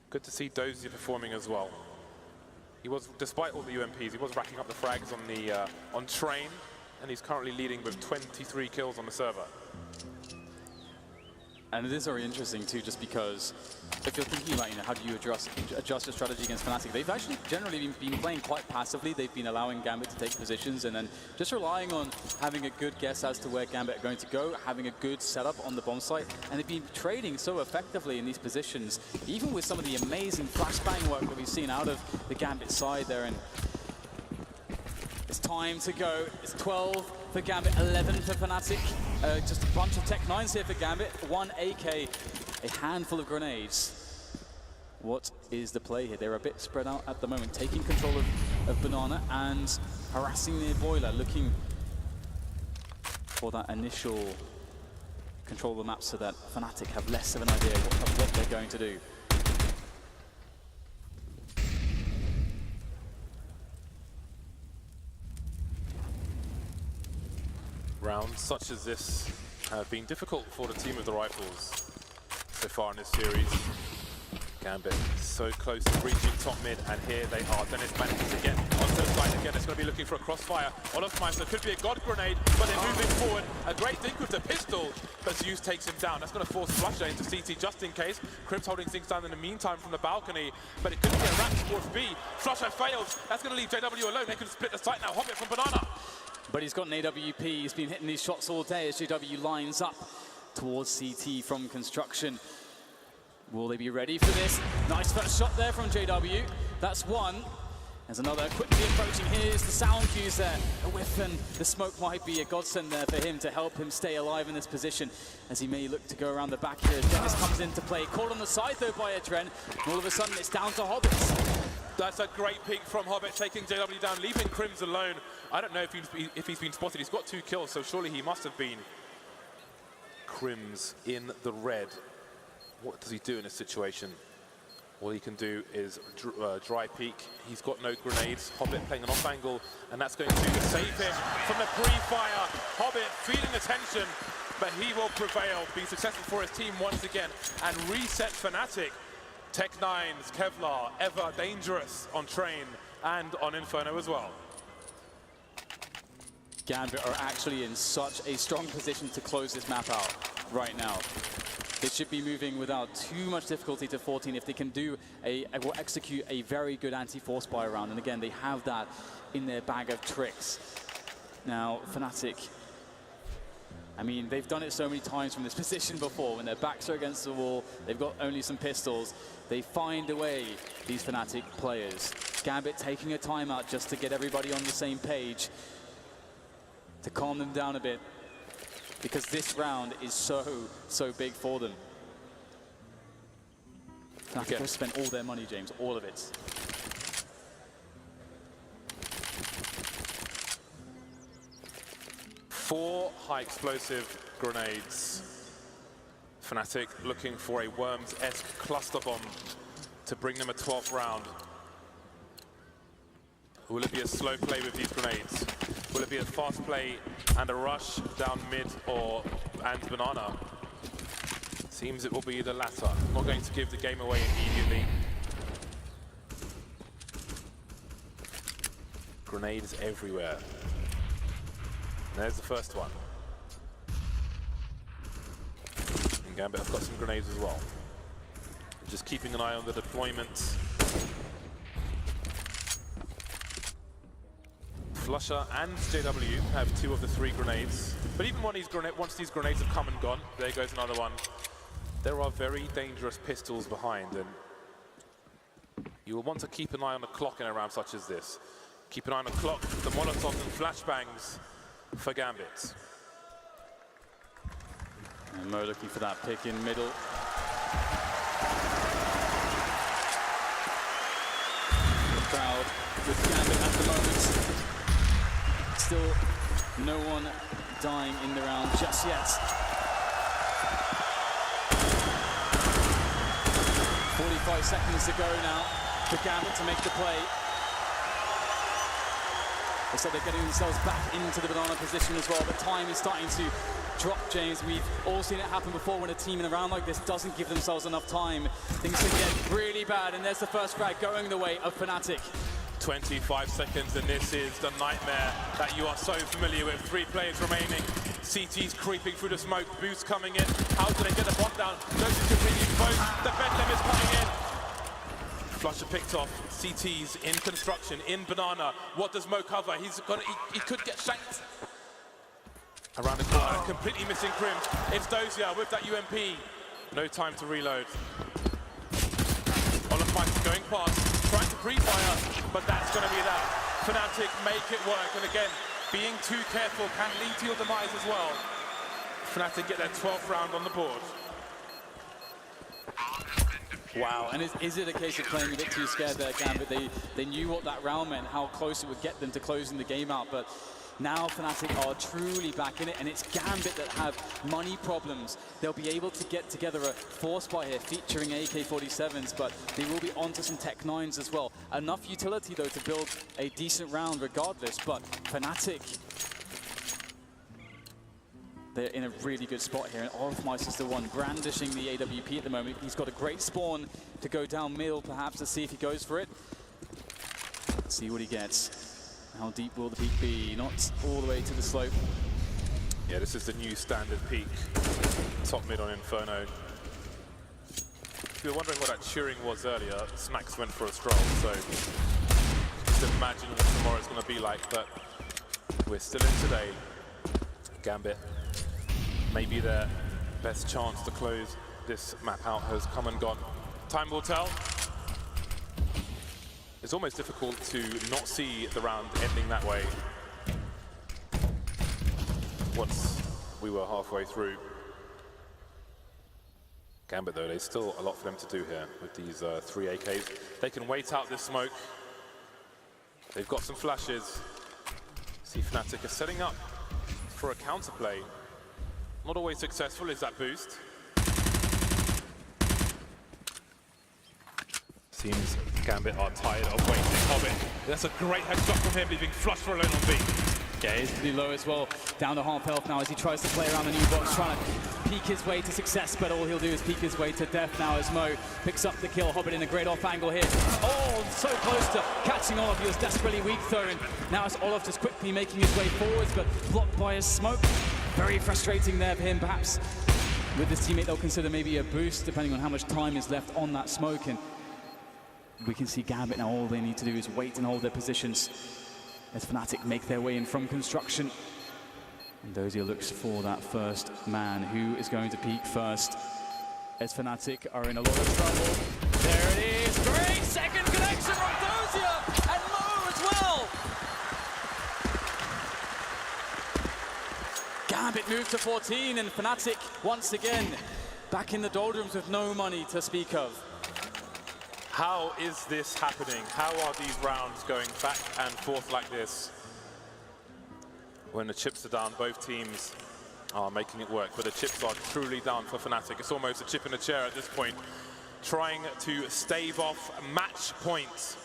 Good to see Dozier performing as well. He was, despite all the UMPs, he was racking up the frags on the on Train, and he's currently leading with 23 kills on the server. And it is very interesting too, just because if you're thinking about, how do you adjust your strategy against fnatic, they've actually generally been playing quite passively. They've been allowing Gambit to take positions and then just relying on having a good guess as to where Gambit are going to go, having a good setup on the bomb site, and they've been trading so effectively in these positions, even with some of the amazing flashbang work that we've seen out of the Gambit side there. And it's time to go. It's 12 for Gambit, 11 for fnatic. Just a bunch of Tech 9s here for Gambit. 1 AK, a handful of grenades. What is the play here? They're a bit spread out at the moment, taking control of Banana and harassing their boiler, looking for that initial control of the map so that fnatic have less of an idea of what they're going to do. Rounds such as this have been difficult for the team of the Rifles so far in this series. Gambit so close to reaching top mid, and here they are. Dennis manages to get onto the side again. It's going to be looking for a crossfire. Olofmeister could be a god grenade, but they're moving forward. A great dink with the pistol, but Zeus takes him down. That's going to force Flusher into CT just in case. Crims holding things down in the meantime from the balcony, but it could be a wrap towards B. Flusher fails. That's going to leave JW alone. They can split the site now. Hobbit from Banana. But he's got an AWP, he's been hitting these shots all day as JW lines up towards CT from construction. Will they be ready for this? Nice first shot there from JW. That's one. There's another quickly approaching. Here's the sound cues there. A whiff, and the smoke might be a godsend there for him to help him stay alive in this position as he may look to go around the back here. Dennis comes into play. Caught on the side though by Adren. And all of a sudden it's down to Hobbits. That's a great peek from Hobbit, taking JW down, leaving Crims alone. I don't know if he's been spotted. He's got 2 kills, so surely he must have been. Crims in the red. What does he do in this situation? All he can do is dry peek. He's got no grenades. Hobbit playing an off angle, and that's going to save him from the pre-fire. Hobbit feeling the tension, but he will prevail, being successful for his team once again, and reset fnatic. Tech 9's Kevlar, ever dangerous on Train and on Inferno as well. Gambit are actually in such a strong position to close this map out right now. They should be moving without too much difficulty to 14 if they can do or execute a very good anti-force buy round. And again, they have that in their bag of tricks. Now, fnatic, I mean, they've done it so many times from this position before. When their backs are against the wall, they've got only some pistols. They find a way, these fnatic players. Gambit taking a timeout just to get everybody on the same page, to calm them down a bit, because this round is so big for them. Fnatic have spent all their money, James, all of it. Four high explosive grenades. Fnatic looking for a Worms-esque cluster bomb to bring them a 12th round. Will it be a slow play with these grenades? Will it be a fast play and a rush down mid and Banana? Seems it will be the latter. Not going to give the game away immediately. Grenades everywhere. There's the first one. And Gambit have got some grenades as well. Just keeping an eye on the deployment. Flusher and JW have 2 of the 3 grenades. But even once these grenades have come and gone, there goes another one. There are very dangerous pistols behind, and You will want to keep an eye on the clock in a round such as this. Keep an eye on the clock, the Molotovs and flashbangs for Gambit. And Mo looking for that pick in middle. The crowd with Gambit at the moment. Still no one dying in the round just yet. 45 seconds to go now for Gambit to make the play. They said they're getting themselves back into the banana position as well, but time is starting to drop, James. We've all seen it happen before when a team in a round like this doesn't give themselves enough time. Things can get really bad, and there's the first frag going the way of fnatic. 25 seconds, and this is the nightmare that you are so familiar with. 3 players remaining. CT's creeping through the smoke, Boost coming in. How do they get the bomb down? Notice continues both. The Bedlam is coming in. Flusher picked off. CT's in construction, in banana. What does Mo cover? He could get shanked. Around the corner, completely missing Crim. It's Dozier with that UMP. No time to reload. Olaf is going past, trying to pre-fire, but that's going to be that. fnatic make it work, and again, being too careful can lead to your demise as well. fnatic get their 12th round on the board. Wow, and is it a case of playing a bit too scared there, Gambit? They knew what that round meant, how close it would get them to closing the game out, but now fnatic are truly back in it, and it's Gambit that have money problems. They'll be able to get together a force buy here featuring AK-47s, but they will be onto some Tech 9s as well. Enough utility, though, to build a decent round regardless, but fnatic, they're in a really good spot here, and Olafmeister's the one brandishing the AWP at the moment. He's got a great spawn to go down middle, perhaps, to see if he goes for it. Let's see what he gets. How deep will the peak be? Not all the way to the slope. Yeah, this is the new standard peak. Top mid on Inferno. If you were wondering what that cheering was earlier, Smacks went for a stroll, so just imagine what tomorrow's going to be like, but we're still in today. Gambit, maybe their best chance to close this map out has come and gone. Time will tell. It's almost difficult to not see the round ending that way once we were halfway through. Gambit, though, there's still a lot for them to do here with these 3 AKs. They can wait out this smoke. They've got some flashes. See, fnatic are setting up for a counterplay. Not always successful, is that Boost. Seems Gambit are tired of waiting. Hobbit, that's a great headshot from him, leaving Flush for alone on B. Yeah, he's pretty low as well. Down to half health now as he tries to play around the new box, trying to peek his way to success, but all he'll do is peek his way to death now as Mo picks up the kill. Hobbit in a great off angle here. Oh, so close to catching Olaf. He was desperately weak though, and now it's Olaf just quickly making his way forwards, but blocked by his smoke. Very frustrating there for him. Perhaps with his teammate they'll consider maybe a boost depending on how much time is left on that smoke, and we can see Gambit now. All they need to do is wait and hold their positions as fnatic make their way in from construction. And Dozier looks for that first man. Who is going to peak first? As fnatic are in a lot of trouble. There it is. Great second connection from Dozier and Mo as well. Gambit moved to 14, and fnatic once again back in the doldrums with no money to speak of. How is this happening? How are these rounds going back and forth like this? When the chips are down, both teams are making it work, but the chips are truly down for fnatic. It's almost a chip in a chair at this point, trying to stave off match points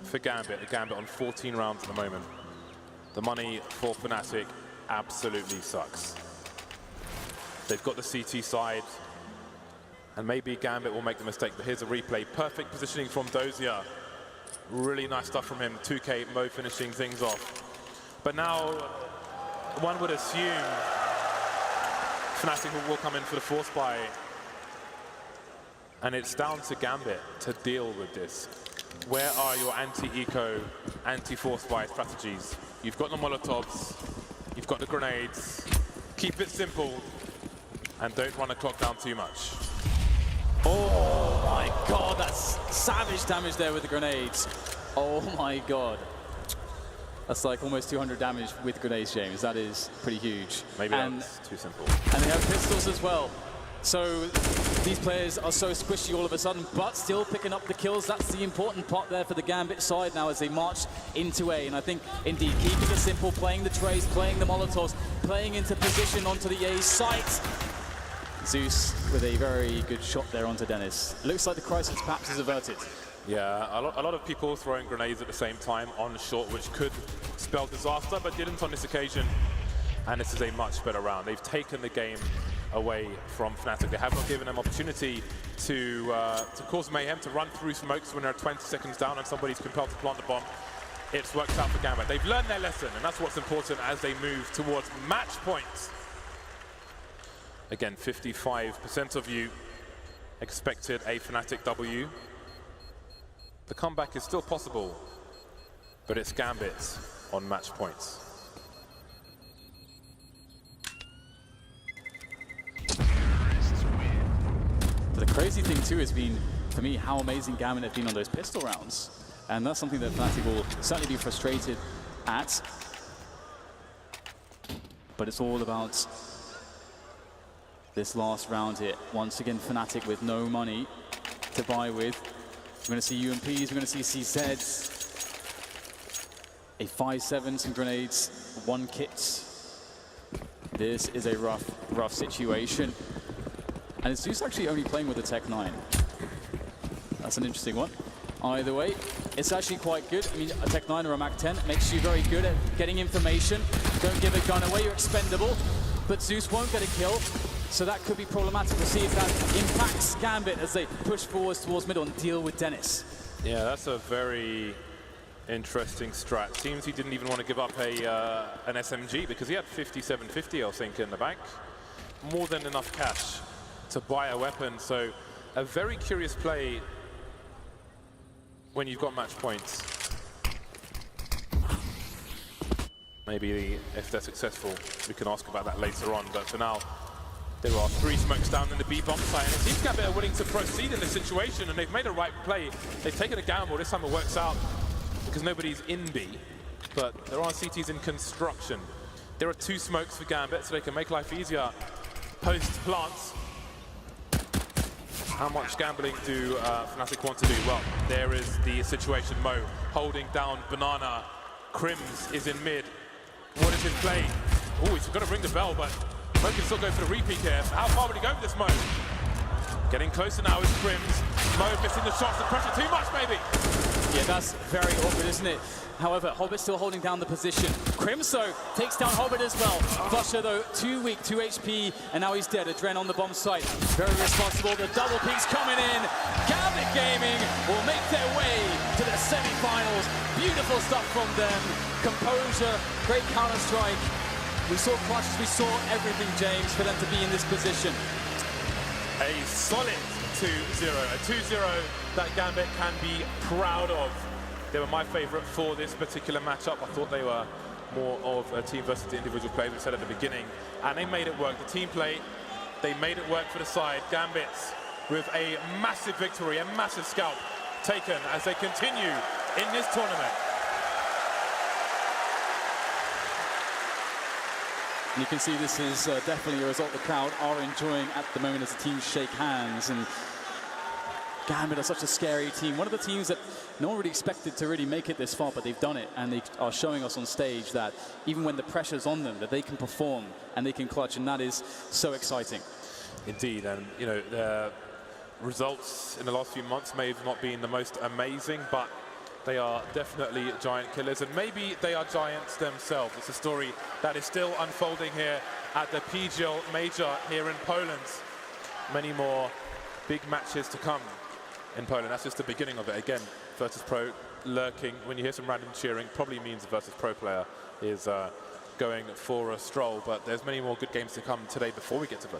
for Gambit. Gambit on 14 rounds at the moment. The money for fnatic absolutely sucks. They've got the CT side, and maybe Gambit will make the mistake, but here's a replay. Perfect positioning from Dozier. Really nice stuff from him. 2K, Mo finishing things off. But now, one would assume fnatic will come in for the force buy. And it's down to Gambit to deal with this. Where are your anti-eco, anti-force buy strategies? You've got the Molotovs, you've got the grenades. Keep it simple, and don't run the clock down too much. Oh my God, that's Savage damage there with the grenades. Oh my god. That's like almost 200 damage with grenades, James. That is pretty huge. Maybe that's too simple. And they have pistols as well. So these players are so squishy all of a sudden, but still picking up the kills. That's the important part there for the Gambit side now as they march into A. And I think, indeed, keeping it simple, playing the trays, playing the Molotovs, playing into position onto the A site. Zeus with a very good shot there onto Dennis. Looks like the crisis perhaps is averted. Yeah, a lot of people throwing grenades at the same time on short, which could spell disaster, but didn't on this occasion. And this is a much better round. They've taken the game away from fnatic. They have not given them opportunity to cause mayhem, to run through smokes when they're 20 seconds down and somebody's compelled to plant the bomb. It's worked out for Gambit. They've learned their lesson, and that's what's important as they move towards match points. Again, 55% of you expected a fnatic W. The comeback is still possible, but it's Gambit on match points. But the crazy thing too has been, for me, how amazing Gambit have been on those pistol rounds. And that's something that fnatic will certainly be frustrated at. But it's all about this last round here. Once again, fnatic with no money to buy with. We're going to see UMPs, we're going to see CZs, a 5-7, some grenades, 1 kit. This is a rough situation. And it's Zeus actually only playing with the Tech 9. That's an interesting one. Either way, it's actually quite good. I mean, a Tech 9 or a Mac 10 makes you very good at getting information. Don't give a gun away, you're expendable. But Zeus won't get a kill. So that could be problematic. We'll see if that impacts Gambit as they push forwards towards middle and deal with Dennis. Yeah, that's a very interesting strat. Seems he didn't even want to give up an SMG because he had 5750, I think, in the bank. More than enough cash to buy a weapon. So a very curious play when you've got match points. Maybe if they're successful, we can ask about that later on. But for now, there are 3 smokes down in the B bomb site, and it seems Gambit are willing to proceed in this situation, and they've made a right play. They've taken a gamble. This time it works out because nobody's in B, but there are CTs in construction. There are 2 smokes for Gambit, so they can make life easier post plants. How much gambling do fnatic want to do? Well, there is the situation. Mo holding down Banana. Crims is in mid. What is his play? Oh, he's got to ring the bell, but Mo can still go for the repeat here. How far would he go with this Mo? Getting closer now is Crims. Mo missing the shots. The pressure too much, maybe. Yeah, that's very awkward, isn't it? However, Hobbit still holding down the position. Crims, though, takes down Hobbit as well. Flusher, though, 2 weak, 2 HP, and now he's dead. Adren on the bomb site. Very responsible. The double peaks coming in. Gambit Gaming will make their way to the semi-finals. Beautiful stuff from them. Composure, great counter-strike. We saw clutches, we saw everything, James, for them to be in this position. A solid 2-0. A 2-0 that Gambit can be proud of. They were my favorite for this particular matchup. I thought they were more of a team versus the individual players we said at the beginning. And they made it work. The team play, they made it work for the side. Gambit with a massive victory, a massive scalp taken as they continue in this tournament. And you can see this is definitely a result the crowd are enjoying at the moment as the teams shake hands. And Gambit are such a scary team. One of the teams that no one really expected to really make it this far, but they've done it. And they are showing us on stage that even when the pressure's on them, that they can perform and they can clutch. And that is so exciting. Indeed. And, you know, the results in the last few months may have not been the most amazing, but they are definitely giant killers, and maybe they are giants themselves. It's a story that is still unfolding here at the PGL Major here in Poland. Many more big matches to come in Poland. That's just the beginning of it. Again, Virtus Pro lurking. When you hear some random cheering, probably means the Virtus Pro player is going for a stroll, but there's many more good games to come today before we get to Virtus.